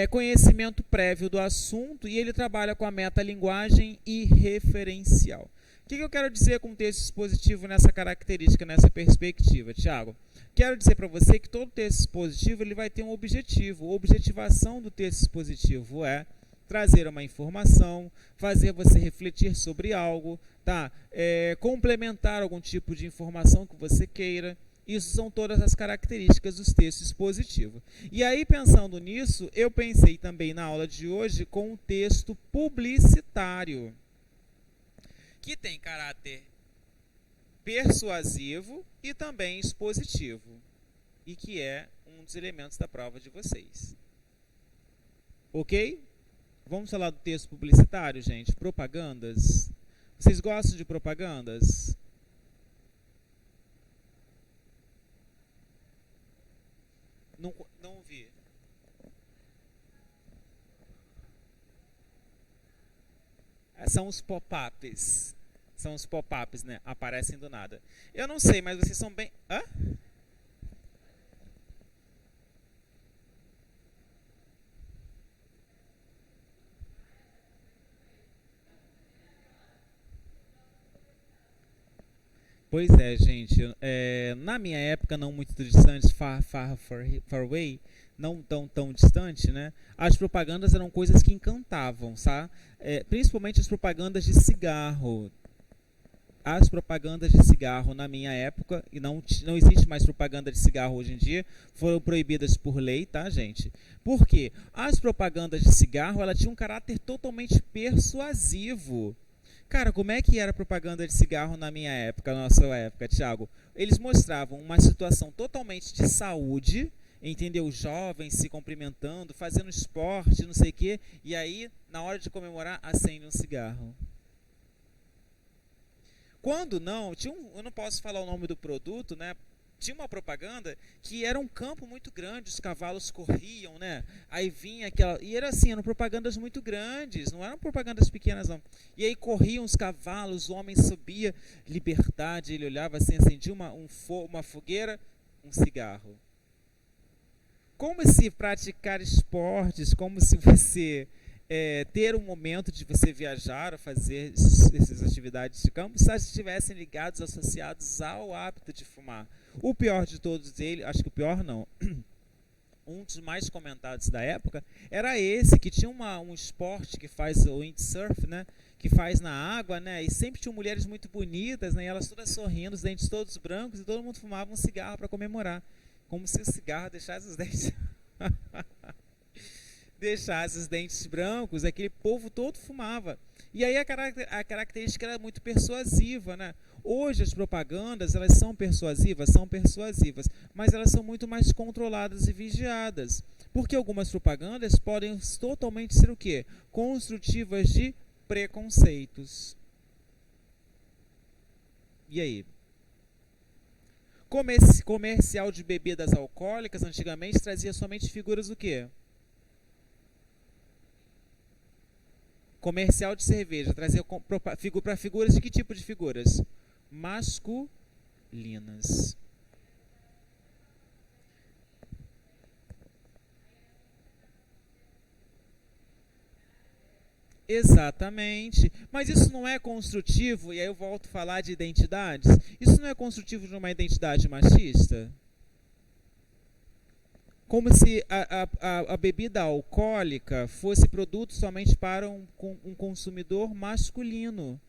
Conhecimento prévio do assunto, e ele trabalha com a metalinguagem e referencial. O que eu quero dizer com texto expositivo nessa característica, nessa perspectiva, Tiago? Quero dizer para você que todo texto expositivo ele vai ter um objetivo. A objetivação do texto expositivo é trazer uma informação, fazer você refletir sobre algo, tá? Complementar algum tipo de informação que você queira. Isso são todas as características dos textos expositivos. E aí, pensando nisso, eu pensei também na aula de hoje com o texto publicitário, que tem caráter persuasivo e também expositivo, e que é um dos elementos da prova de vocês. Ok? Vamos falar do texto publicitário, gente? Propagandas. Vocês gostam de propagandas? Não vi. São os pop-ups. São os pop-ups, né? Aparecem do nada. Eu não sei, mas vocês são bem... Hã? Pois é, gente. Na minha época, não muito distante, far away, não tão distante, né? As propagandas eram coisas que encantavam, sabe? Principalmente as propagandas de cigarro. As propagandas de cigarro na minha época, e não existe mais propaganda de cigarro hoje em dia, foram proibidas por lei, tá, gente? Por quê? As propagandas de cigarro, ela tinha um caráter totalmente persuasivo. Cara, como é que era a propaganda de cigarro na minha época, na nossa época, Thiago? Eles mostravam uma situação totalmente de saúde, entendeu? Jovens se cumprimentando, fazendo esporte, não sei o quê, e aí, na hora de comemorar, acende um cigarro. Quando não, eu não posso falar o nome do produto, né? Tinha uma propaganda que era um campo muito grande, os cavalos corriam, né? Aí vinha aquela... E era assim, eram propagandas muito grandes, não eram propagandas pequenas, não. E aí corriam os cavalos, o homem subia, liberdade, ele olhava assim, acendia uma fogueira, um cigarro. Como se praticar esportes, como se você... ter um momento de você viajar ou fazer essas atividades de campo, se estivessem ligados, associados ao hábito de fumar. O pior de todos eles, acho que o pior não, um dos mais comentados da época, era esse, que tinha um esporte que faz o windsurf, né, que faz na água, né, e sempre tinham mulheres muito bonitas, né, e elas todas sorrindo, os dentes todos brancos, e todo mundo fumava um cigarro para comemorar, como se o cigarro deixasse os dentes... deixasse os dentes brancos, aquele povo todo fumava. E aí a característica era muito persuasiva, né? Hoje as propagandas, elas são persuasivas, mas elas são muito mais controladas e vigiadas. Porque algumas propagandas podem totalmente ser o quê? Construtivas de preconceitos. E aí? Comercial de bebidas alcoólicas antigamente trazia somente figuras do quê? Comercial de cerveja trazia para figuras de que tipo de figuras? Masculinas. Exatamente. Mas isso não é construtivo, e aí eu volto a falar de identidades. Isso não é construtivo de uma identidade machista? Como se a bebida alcoólica fosse produto somente para um consumidor masculino,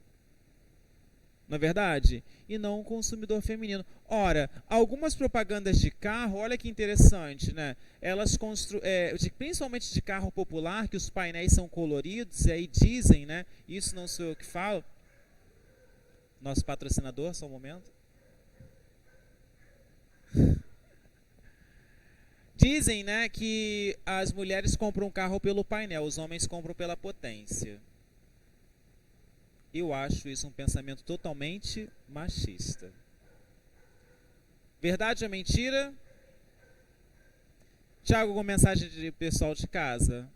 não é verdade? E não um consumidor feminino. Ora, algumas propagandas de carro, olha que interessante, né? Elas principalmente de carro popular, que os painéis são coloridos, e aí dizem, né? Isso não sou eu que falo. Nosso patrocinador, só um momento. Dizem, né, que as mulheres compram um carro pelo painel, os homens compram pela potência. Eu acho isso um pensamento totalmente machista. Verdade ou mentira? Tiago, com mensagem de pessoal de casa.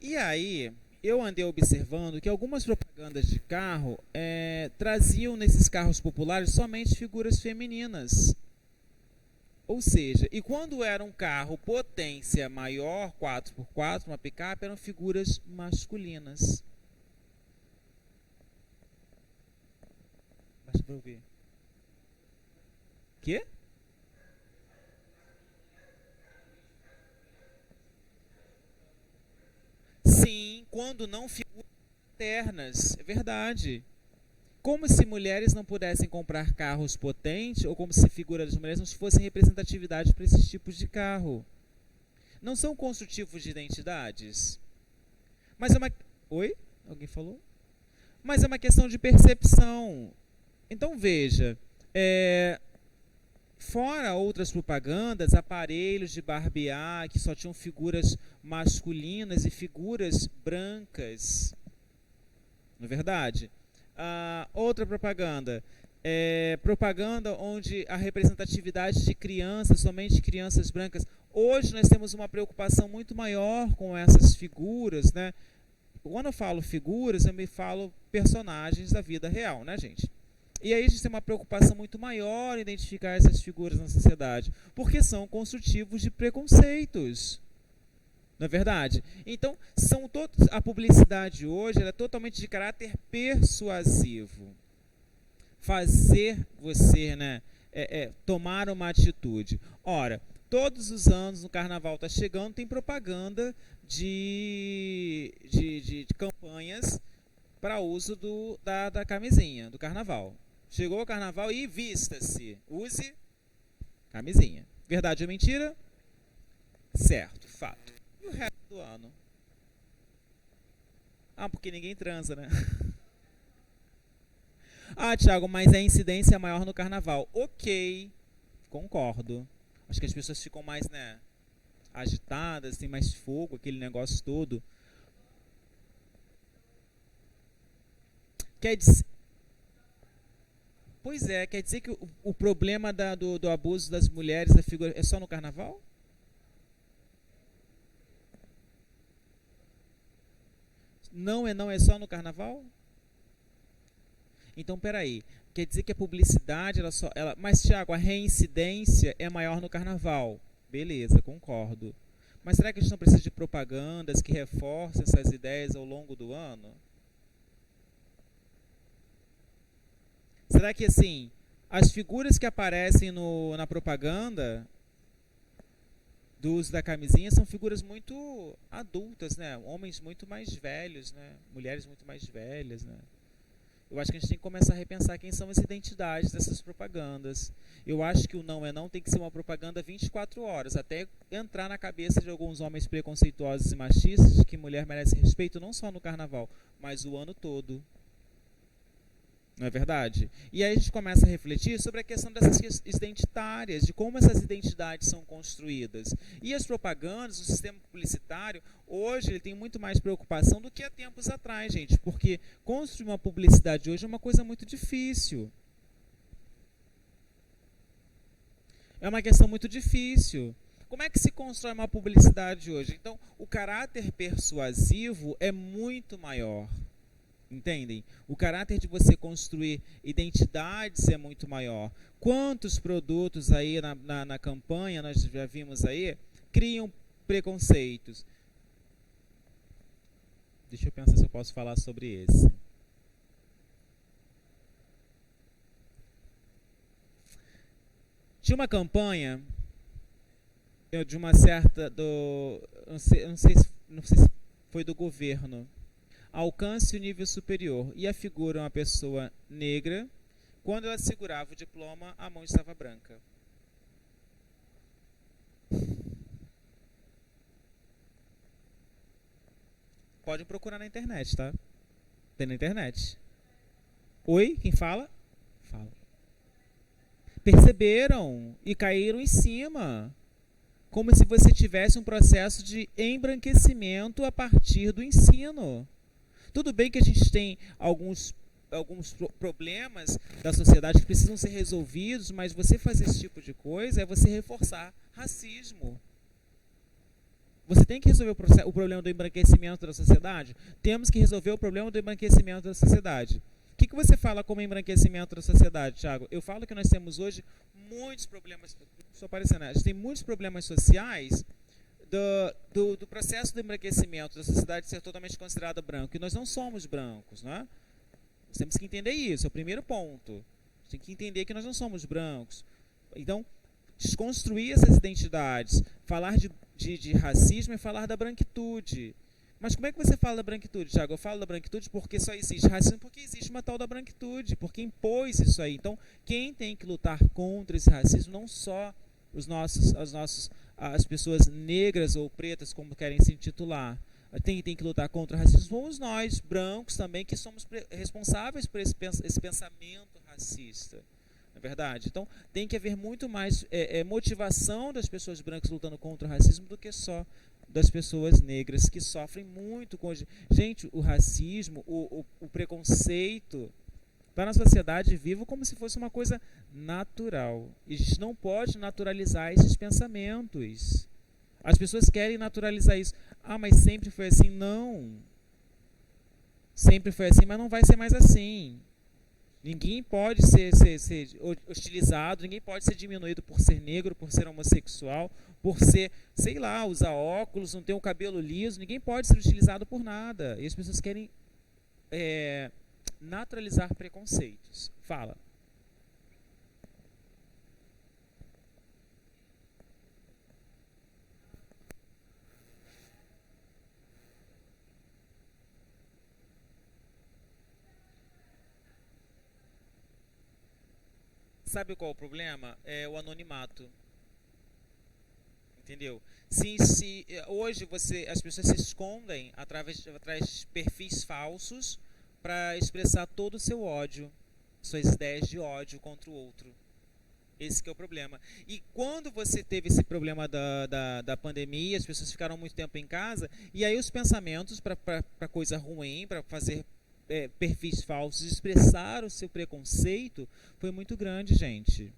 E aí, eu andei observando que algumas propagandas de carro traziam nesses carros populares somente figuras femininas. Ou seja, e quando era um carro potência maior, 4x4, uma picape, eram figuras masculinas. Basta pra ouvir. Quê? Sim, quando não figuras internas, é verdade. Como se mulheres não pudessem comprar carros potentes, ou como se figuras das mulheres não fossem representatividade para esses tipos de carro. Não são construtivos de identidades. Mas é uma. Oi? Alguém falou? Mas é uma questão de percepção. Então veja, fora outras propagandas, aparelhos de barbear que só tinham figuras masculinas e figuras brancas. Não é verdade? Outra propaganda. Propaganda onde a representatividade de crianças, somente crianças brancas. Hoje nós temos uma preocupação muito maior com essas figuras, né? Quando eu falo figuras, eu me falo personagens da vida real, né, gente? E aí a gente tem uma preocupação muito maior em identificar essas figuras na sociedade, porque são construtivos de preconceitos. Não é verdade? Então, a publicidade hoje é totalmente de caráter persuasivo. Fazer você, né, tomar uma atitude. Ora, todos os anos no carnaval está chegando, tem propaganda de campanhas para uso da camisinha do carnaval. Chegou o carnaval e vista-se. Use camisinha. Verdade ou mentira? Certo, fato. E o resto do ano? Porque ninguém transa, né? Thiago, mas a incidência é maior no carnaval. Ok, concordo. Acho que as pessoas ficam mais, né, agitadas, tem mais fogo, aquele negócio todo. Quer dizer, pois é, quer dizer que o problema do abuso das mulheres da figura é só no carnaval? Não é só no carnaval? Então, peraí. Quer dizer que a publicidade, mas, Thiago, a reincidência é maior no carnaval. Beleza, concordo. Mas será que a gente não precisa de propagandas que reforcem essas ideias ao longo do ano? Será que, assim, as figuras que aparecem na propaganda do uso da camisinha são figuras muito adultas, né? Homens muito mais velhos, né? Mulheres muito mais velhas, né? Eu acho que a gente tem que começar a repensar quem são as identidades dessas propagandas. Eu acho que o não é não tem que ser uma propaganda 24 horas, até entrar na cabeça de alguns homens preconceituosos e machistas de que mulher merece respeito não só no carnaval, mas o ano todo. Não é verdade? E aí a gente começa a refletir sobre a questão dessas identitárias, de como essas identidades são construídas. E as propagandas, o sistema publicitário, hoje ele tem muito mais preocupação do que há tempos atrás, gente, porque construir uma publicidade hoje é uma coisa muito difícil. É uma questão muito difícil. Como é que se constrói uma publicidade hoje? Então, o caráter persuasivo é muito maior. Entendem? O caráter de você construir identidades é muito maior. Quantos produtos aí na campanha, nós já vimos aí, criam preconceitos? Deixa eu pensar se eu posso falar sobre esse. Tinha uma campanha de uma certa não sei se foi do governo. Alcance o nível superior, e a figura uma pessoa negra. Quando ela segurava o diploma, a mão estava branca. Podem procurar na internet, tá? Tem na internet. Oi, quem fala? Fala. perceberam e caíram em cima. Como se você tivesse um processo de embranquecimento a partir do ensino. Tudo bem que a gente tem alguns problemas da sociedade que precisam ser resolvidos, mas você fazer esse tipo de coisa é você reforçar racismo. Você tem que resolver o problema do embranquecimento da sociedade? Temos que resolver o problema do embranquecimento da sociedade. O que você fala como embranquecimento da sociedade, Thiago? Eu falo que nós temos hoje muitos problemas, só aparecendo, a gente tem muitos problemas sociais do processo do embranquecimento da sociedade ser totalmente considerada branca. E nós não somos brancos, né? Nós temos que entender isso, é o primeiro ponto. Tem que entender que nós não somos brancos. Então, desconstruir essas identidades, falar de racismo é falar da branquitude. Mas como é que você fala da branquitude, Thiago? Eu falo da branquitude porque só existe racismo, porque existe uma tal da branquitude, porque impôs isso aí. Então, quem tem que lutar contra esse racismo, não só as pessoas negras ou pretas, como querem se intitular, tem que lutar contra o racismo, somos nós, brancos também, que somos responsáveis por esse pensamento racista. Não é verdade? Então, tem que haver muito mais motivação das pessoas brancas lutando contra o racismo do que só das pessoas negras, que sofrem muito com... Gente, o racismo, o preconceito está na sociedade viva como se fosse uma coisa natural. E a gente não pode naturalizar esses pensamentos. As pessoas querem naturalizar isso. Ah, mas sempre foi assim. Não. Sempre foi assim, mas não vai ser mais assim. Ninguém pode ser hostilizado, ninguém pode ser diminuído por ser negro, por ser homossexual, por ser, sei lá, usar óculos, não ter um cabelo liso. Ninguém pode ser utilizado por nada. E as pessoas querem naturalizar preconceitos. Fala. Sabe qual é o problema? É o anonimato. Entendeu? Se hoje as pessoas se escondem atrás de perfis falsos para expressar todo o seu ódio, suas ideias de ódio contra o outro. Esse que é o problema. E quando você teve esse problema da pandemia, as pessoas ficaram muito tempo em casa, e aí os pensamentos para coisa ruim, para fazer perfis falsos, expressar o seu preconceito, foi muito grande, gente.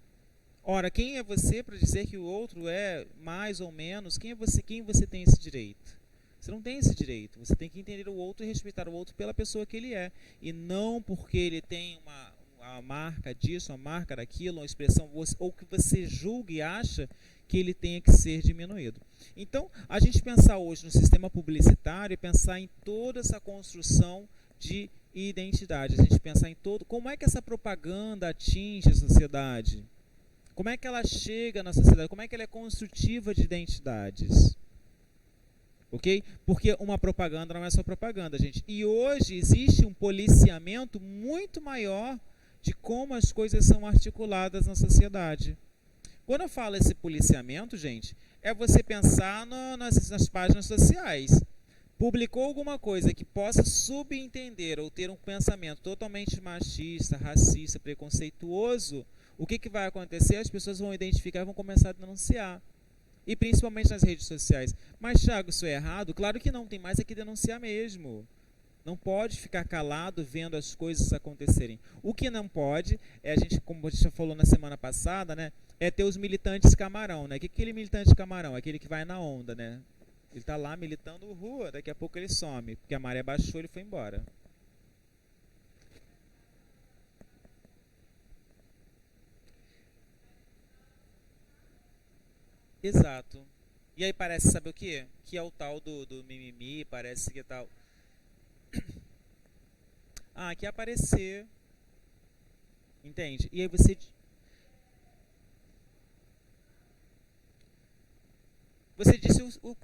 Ora, quem é você para dizer que o outro é mais ou menos? Quem é você? Quem você tem esse direito? Você não tem esse direito. Você tem que entender o outro e respeitar o outro pela pessoa que ele é. E não porque ele tem uma marca disso, uma marca daquilo, uma expressão, ou que você julga e acha que ele tenha que ser diminuído. Então, a gente pensar hoje no sistema publicitário e pensar em toda essa construção de identidade. A gente pensar em como é que essa propaganda atinge a sociedade. Como é que ela chega na sociedade? Como é que ela é construtiva de identidades? Ok? Porque uma propaganda não é só propaganda, gente. E hoje existe um policiamento muito maior de como as coisas são articuladas na sociedade. Quando eu falo esse policiamento, gente, é você pensar nas páginas sociais. Publicou alguma coisa que possa subentender ou ter um pensamento totalmente machista, racista, preconceituoso, o que vai acontecer? As pessoas vão identificar e vão começar a denunciar. E principalmente nas redes sociais. Mas, Thiago, isso é errado? Claro que não, tem mais é que denunciar mesmo. Não pode ficar calado vendo as coisas acontecerem. O que não pode é, como a gente já falou na semana passada, né, é ter os militantes camarão. Né? O que é aquele militante camarão? Aquele que vai na onda, né? Ele está lá militando, rua, daqui a pouco ele some, porque a maré baixou e ele foi embora. Exato. E aí parece, sabe o quê? Que é o tal do mimimi, parece que é tal... Ah, que aparecer. Entende? E aí você disse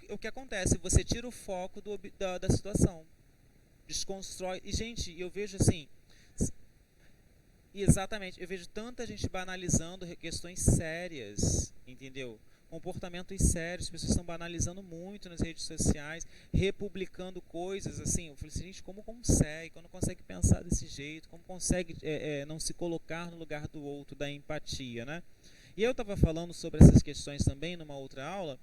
o que acontece, você tira o foco da situação. Desconstrói. E, gente, eu vejo assim... Exatamente, eu vejo tanta gente banalizando questões sérias, entendeu? comportamentos sérios, as pessoas estão banalizando muito nas redes sociais, republicando coisas assim. Eu falei assim, gente, como consegue pensar desse jeito, como consegue não se colocar no lugar do outro, da empatia, né? E eu estava falando sobre essas questões também numa outra aula,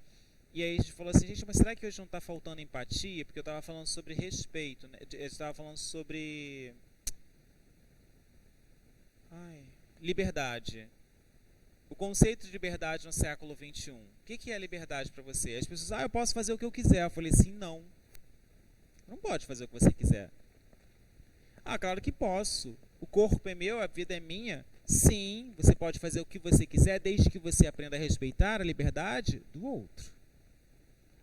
e aí a gente falou assim, gente, mas será que hoje não está faltando empatia? Porque eu estava falando sobre respeito, né? Eu estava falando sobre liberdade. O conceito de liberdade no século XXI. O que é liberdade para você? As pessoas, eu posso fazer o que eu quiser. Eu falei assim, não. Não pode fazer o que você quiser. Claro que posso. O corpo é meu, a vida é minha. Sim, você pode fazer o que você quiser, desde que você aprenda a respeitar a liberdade do outro.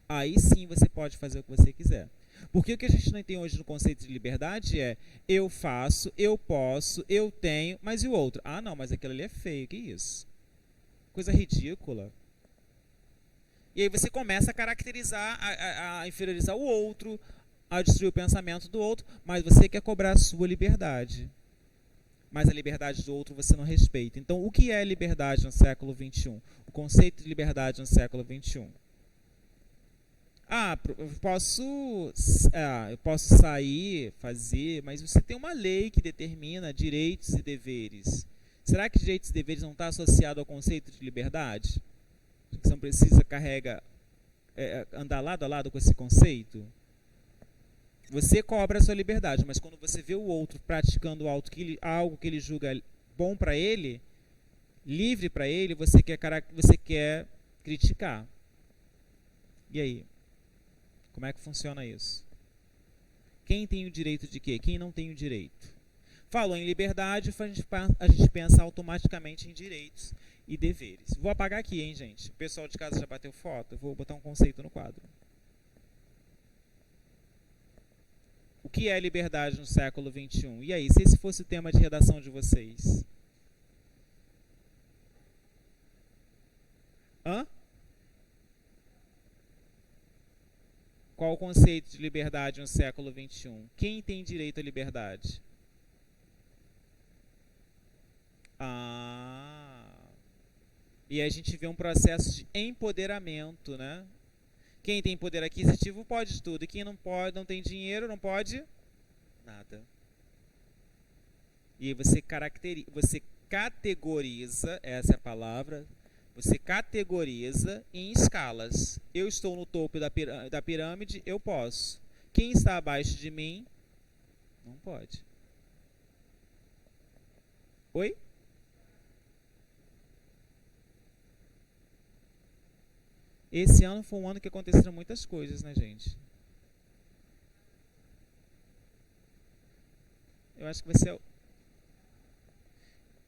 Aí sim você pode fazer o que você quiser. Porque o que a gente não tem hoje no conceito de liberdade é eu faço, eu posso, eu tenho, mas e o outro? Não, mas aquilo ali é feio, que isso? Coisa ridícula. E aí você começa a caracterizar, a inferiorizar o outro, a destruir o pensamento do outro, mas você quer cobrar a sua liberdade. Mas a liberdade do outro você não respeita. Então, o que é liberdade no século XXI? O conceito de liberdade no século XXI. Eu posso sair, fazer, mas você tem uma lei que determina direitos e deveres. Será que direitos e deveres não está associado ao conceito de liberdade? Você não precisa andar lado a lado com esse conceito? Você cobra a sua liberdade, mas quando você vê o outro praticando algo que ele julga bom para ele, livre para ele, você quer criticar. E aí? Como é que funciona isso? Quem tem o direito de quê? Quem não tem o direito? Falou em liberdade, a gente pensa automaticamente em direitos e deveres. Vou apagar aqui, hein, gente? O pessoal de casa já bateu foto? Eu vou botar um conceito no quadro. O que é liberdade no século XXI? E aí, se esse fosse o tema de redação de vocês? Qual o conceito de liberdade no século XXI? Quem tem direito à liberdade? E a gente vê um processo de empoderamento, né? Quem tem poder aquisitivo pode tudo, e quem não pode, não tem dinheiro, não pode nada. E aí você categoriza, essa é a palavra, você categoriza em escalas. Eu estou no topo da pirâmide, eu posso. Quem está abaixo de mim, não pode. Oi? Esse ano foi um ano que aconteceram muitas coisas, né, gente? Eu acho que vai ser...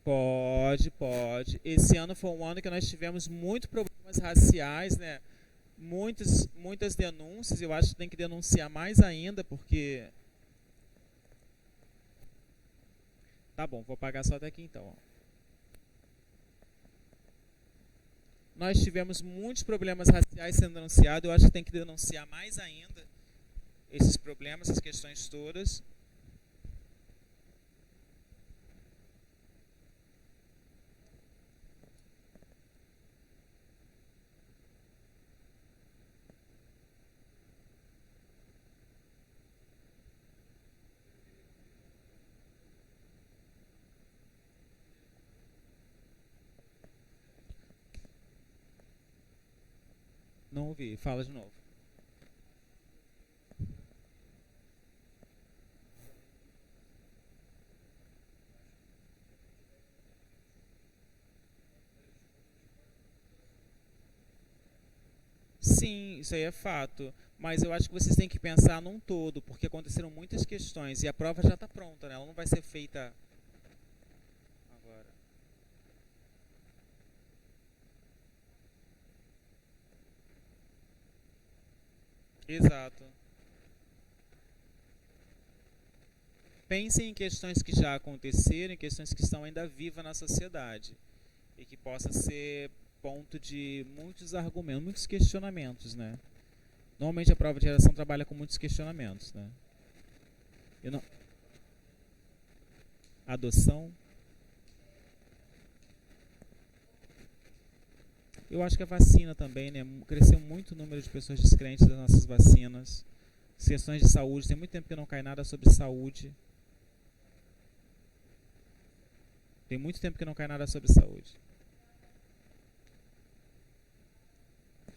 Pode. Esse ano foi um ano que nós tivemos muitos problemas raciais, né? Muitas denúncias. Eu acho que tem que denunciar mais ainda, porque... Tá bom, vou apagar só daqui então. Nós tivemos muitos problemas raciais sendo denunciados. Eu acho que tem que denunciar mais ainda esses problemas, essas questões todas. Não ouvi, fala de novo. Sim, isso aí é fato. Mas eu acho que vocês têm que pensar num todo, porque aconteceram muitas questões e a prova já está pronta, né? Ela não vai ser feita agora. Exato. Pensem em questões que já aconteceram, em questões que estão ainda vivas na sociedade e que possa ser ponto de muitos argumentos, muitos questionamentos, né? Normalmente a prova de redação trabalha com muitos questionamentos, né? Não... Adoção. Eu acho que a vacina também, né? Cresceu muito o número de pessoas descrentes das nossas vacinas. Questões de saúde, tem muito tempo que não cai nada sobre saúde. Tem muito tempo que não cai nada sobre saúde.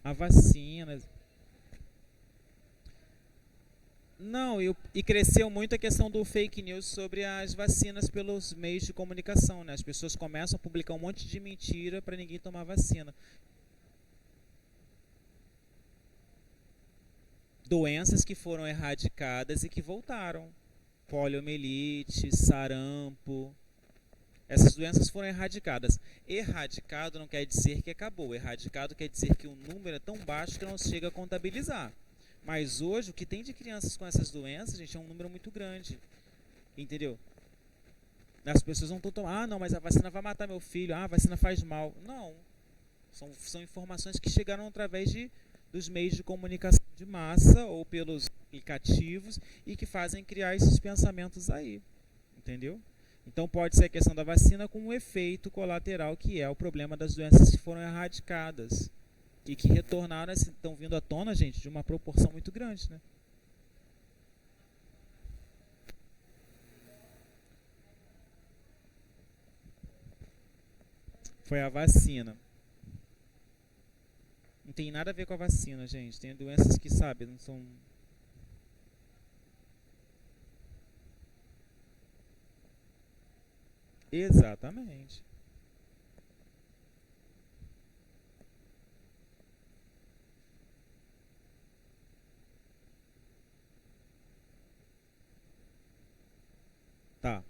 A vacina. Não, e cresceu muito a questão do fake news sobre as vacinas pelos meios de comunicação, né? As pessoas começam a publicar um monte de mentira para ninguém tomar vacina. Doenças que foram erradicadas e que voltaram. Poliomielite, sarampo. Essas doenças foram erradicadas. Erradicado não quer dizer que acabou. Erradicado quer dizer que o número é tão baixo que não se chega a contabilizar. Mas hoje, o que tem de crianças com essas doenças, gente, é um número muito grande. Entendeu? As pessoas não estão tomando. Ah, não, mas a vacina vai matar meu filho. Ah, a vacina faz mal. Não. São informações que chegaram através dos meios de comunicação de massa ou pelos aplicativos e que fazem criar esses pensamentos aí. Entendeu? Então pode ser a questão da vacina com um efeito colateral que é o problema das doenças que foram erradicadas e que retornaram, estão vindo à tona, gente, de uma proporção muito grande, né? Foi a vacina. Não tem nada a ver com a vacina, gente. Tem doenças que, sabe, não são. Exatamente. Tá.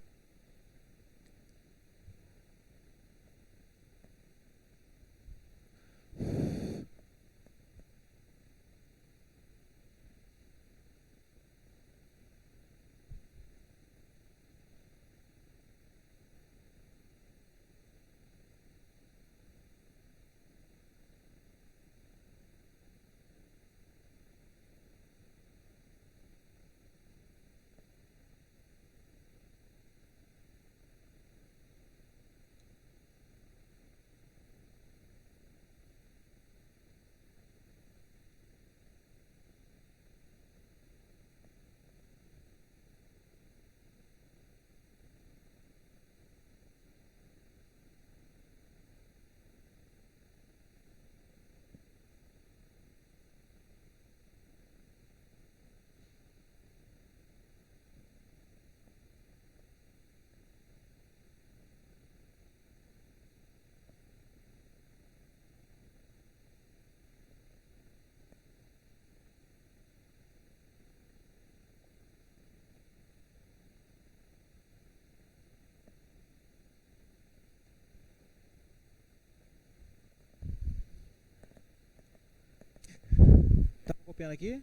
Tá copiando aqui?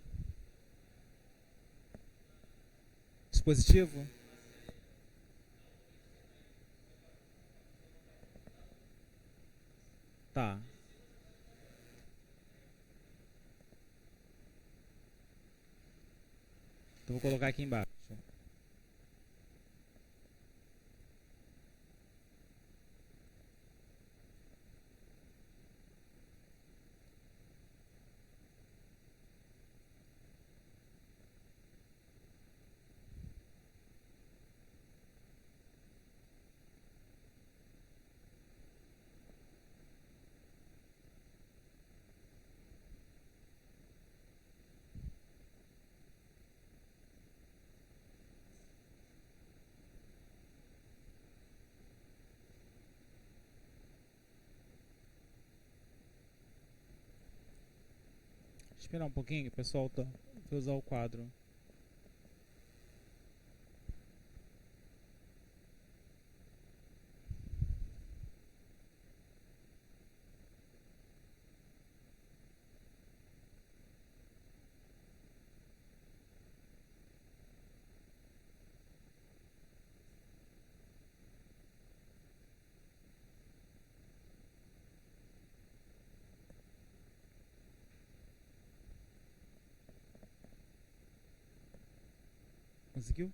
Dispositivo? Tá. Então vou colocar aqui embaixo. Esperar um pouquinho, pessoal, tá? Vou usar o quadro. Conseguiu?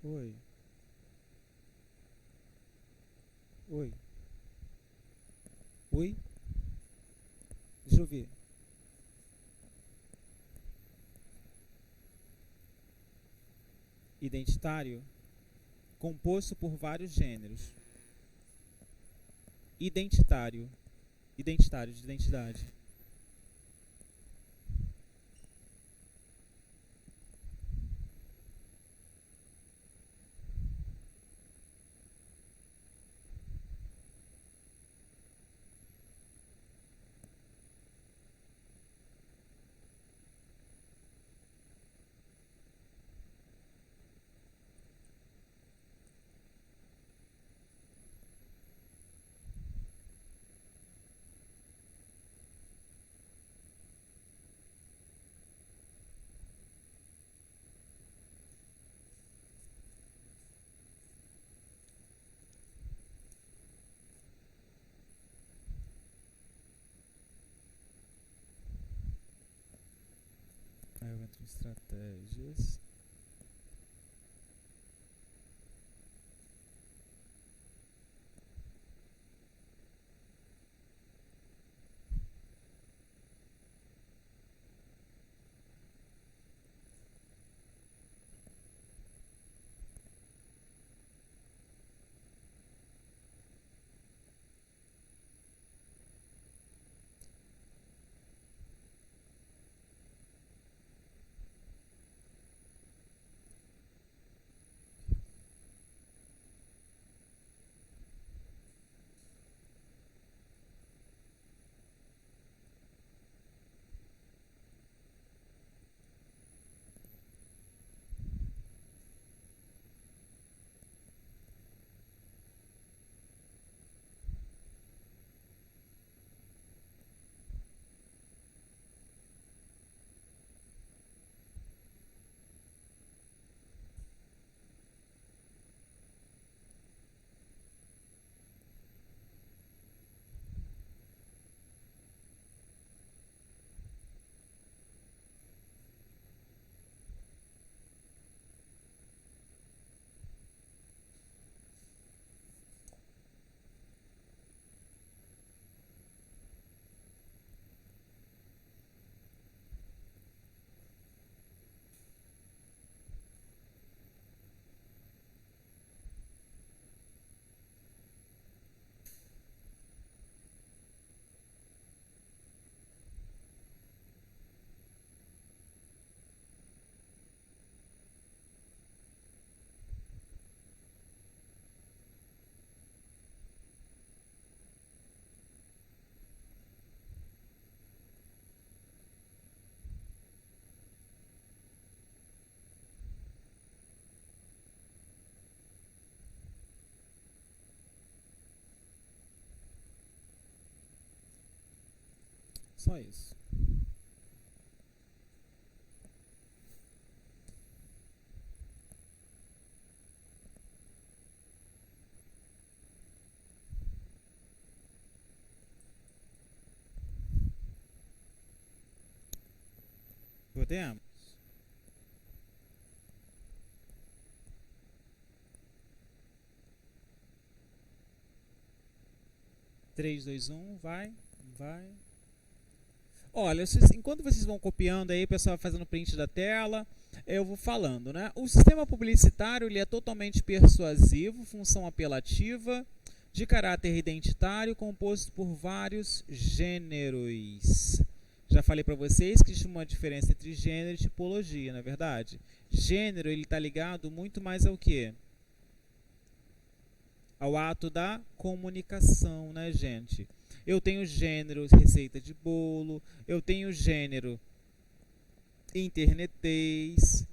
Oi. Oi. Oi. Deixa eu ver. Identitário, composto por vários gêneros. Identitário. Identitário, de identidade. Aí eu entro em estratégias. Só isso. Podemos? 3, 2, 1, vai, vai. Olha, enquanto vocês vão copiando aí, o pessoal vai fazendo print da tela, eu vou falando, né? O sistema publicitário ele é totalmente persuasivo, função apelativa, de caráter identitário, composto por vários gêneros. Já falei para vocês que existe uma diferença entre gênero e tipologia, não é verdade? Gênero ele está ligado muito mais ao quê? Ao ato da comunicação, né, gente? Eu tenho gênero receita de bolo, eu tenho gênero internetês,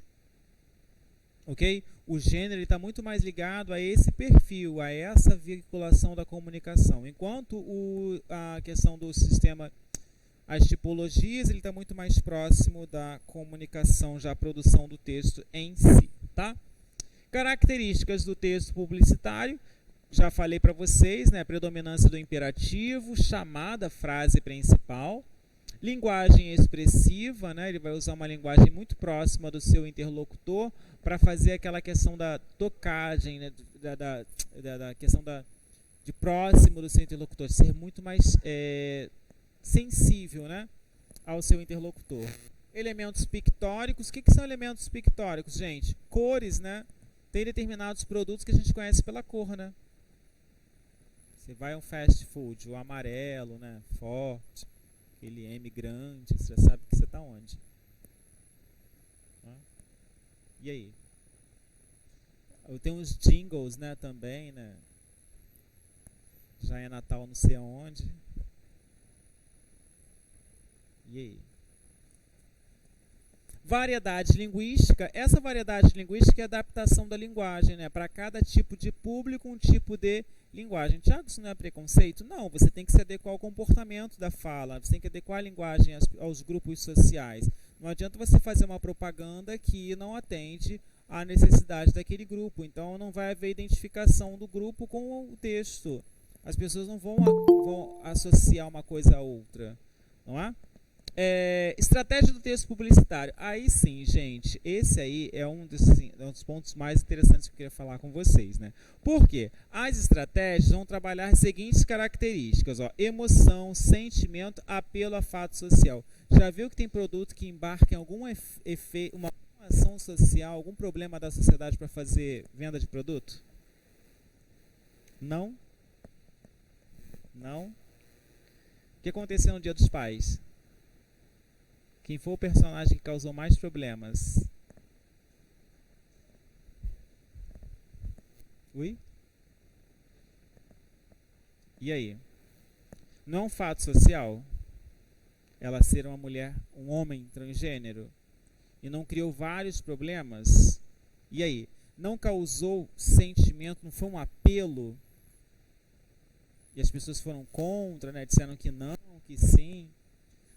ok? O gênero está muito mais ligado a esse perfil, a essa veiculação da comunicação, enquanto a questão do sistema, as tipologias, ele está muito mais próximo da comunicação, já a produção do texto em si, tá? Características do texto publicitário. Já falei para vocês, né, a predominância do imperativo, chamada frase principal, Linguagem expressiva, né? Ele vai usar uma linguagem muito próxima do seu interlocutor para fazer aquela questão da tocagem, né? Da questão de próximo do seu interlocutor, de ser muito mais sensível, né? Ao seu interlocutor. Elementos pictóricos. O que são elementos pictóricos, gente? Cores, né? Tem determinados produtos que a gente conhece pela cor, né? Você vai a um fast food, o amarelo, né? Forte, aquele M grande, você já sabe que você está onde. E aí? Eu tenho uns jingles, né? Também, né? Já é Natal não sei aonde. E aí? Variedade linguística. Essa variedade linguística é a adaptação da linguagem, né? Para cada tipo de público, um tipo de linguagem. Tiago, isso não é preconceito? Não, você tem que se adequar ao comportamento da fala, você tem que adequar a linguagem aos grupos sociais. Não adianta você fazer uma propaganda que não atende à necessidade daquele grupo. Então não vai haver identificação do grupo com o texto. As pessoas não vão associar uma coisa a outra, não é? Estratégia do texto publicitário. Aí sim, gente, esse aí é um dos pontos mais interessantes que eu queria falar com vocês, né? Por quê? As estratégias vão trabalhar as seguintes características, ó: emoção, sentimento, apelo a fato social. Já viu que tem produto que embarca em algum efeito, uma ação social, algum problema da sociedade para fazer venda de produto? Não? Não? O que aconteceu no Dia dos Pais? Quem foi o personagem que causou mais problemas? Ui? E aí? Não é um fato social ela ser uma mulher, um homem transgênero, e não criou vários problemas? E aí? Não causou sentimento, não foi um apelo? E as pessoas foram contra, né? Disseram que não, que sim.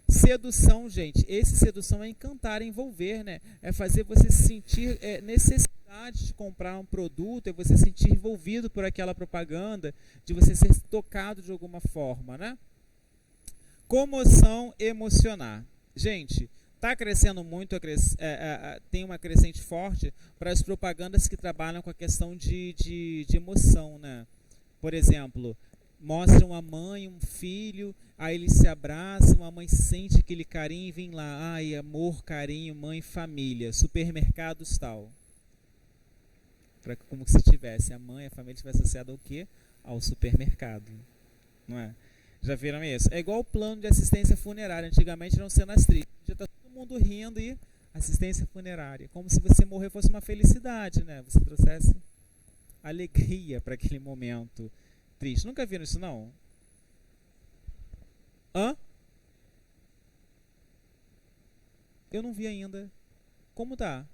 Sedução, gente. Esse sedução é encantar, é envolver, né? É fazer você sentir necessidade de comprar um produto, é você sentir envolvido por aquela propaganda, de você ser tocado de alguma forma, né? Comoção, emocionar. Gente, está crescendo muito, tem uma crescente forte para as propagandas que trabalham com a questão de emoção, né? Por exemplo, mostram a mãe, um filho, aí eles se abraçam, a mãe sente aquele carinho e vem lá, ai, amor, carinho, mãe, família, supermercados tal. Como se tivesse a mãe, a família estivesse associada ao quê? Ao supermercado, não é? Já viram isso? É igual o plano de assistência funerária. Antigamente eram cenas tristes. Já está todo mundo rindo e assistência funerária. Como se você morrer fosse uma felicidade, né? Você trouxesse alegria para aquele momento triste. Nunca viram isso, não? Hã? Eu não vi ainda. Como tá?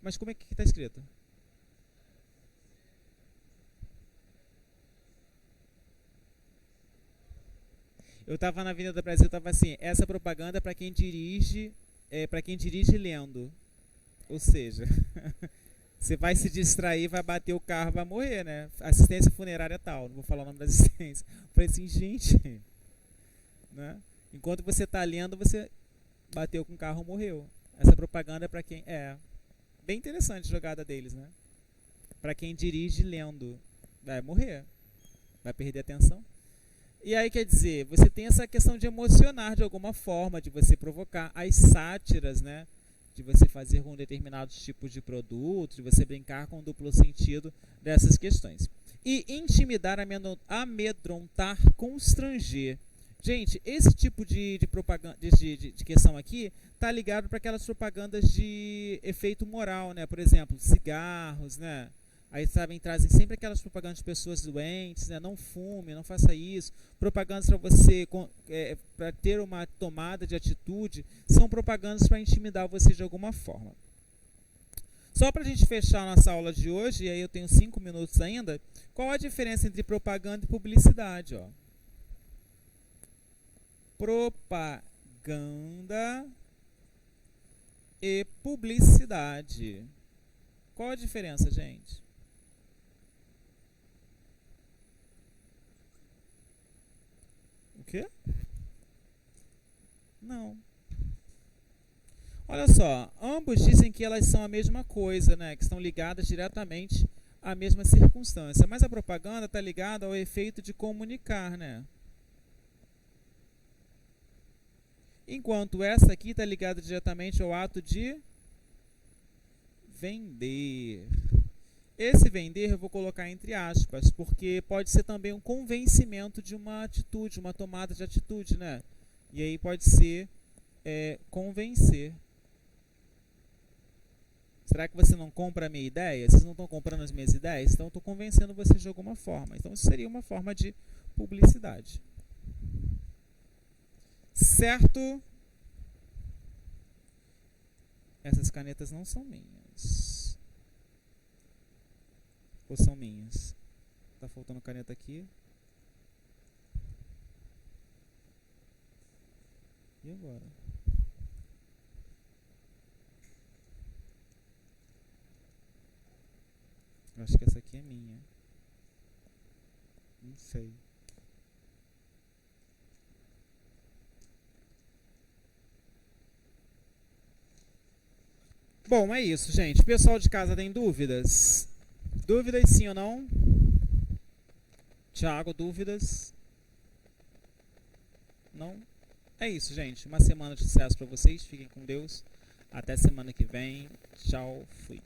Mas como é que tá escrito? Eu tava na Avenida do Brasil, tava assim, essa propaganda é para quem dirige lendo. Ou seja, você vai se distrair, vai bater o carro, vai morrer, né? Assistência funerária tal, não vou falar o nome da assistência. Eu falei assim, gente, né? Enquanto você tá lendo, você bateu com o carro, morreu. Essa propaganda é para quem bem interessante a jogada deles, né? Para quem dirige lendo, vai morrer, vai perder a atenção. E aí, quer dizer, você tem essa questão de emocionar de alguma forma, de você provocar as sátiras, né? De você fazer com determinados tipos de produtos, de você brincar com o duplo sentido dessas questões. E intimidar, amedrontar, constranger. Gente, esse tipo de propaganda, de questão aqui tá ligado para aquelas propagandas de efeito moral, né? Por exemplo, cigarros, né? Aí, sabem, trazem sempre aquelas propagandas de pessoas doentes, né? Não fume, não faça isso. Propagandas para você, para ter uma tomada de atitude, são propagandas para intimidar você de alguma forma. Só para a gente fechar a nossa aula de hoje, e aí eu tenho 5 minutos ainda, qual a diferença entre propaganda e publicidade? Ó? Propaganda e publicidade. Qual a diferença, gente? O quê? Não. Olha só, ambos dizem que elas são a mesma coisa, né? Que estão ligadas diretamente à mesma circunstância. Mas a propaganda está ligada ao efeito de comunicar, né? Enquanto essa aqui está ligada diretamente ao ato de vender. Esse vender eu vou colocar entre aspas, porque pode ser também um convencimento de uma atitude, uma tomada de atitude, né? E aí pode ser convencer. Será que você não compra a minha ideia? Vocês não estão comprando as minhas ideias? Então eu estou convencendo vocês de alguma forma. Então isso seria uma forma de publicidade. Certo? Essas canetas não são minhas. Ou são minhas? Tá faltando caneta aqui. E agora? Eu acho que essa aqui é minha. Não sei. Bom, é isso, gente. Pessoal de casa tem dúvidas? Dúvidas sim ou não? Tiago, dúvidas? Não? É isso, gente. Uma semana de sucesso para vocês. Fiquem com Deus. Até semana que vem. Tchau. Fui.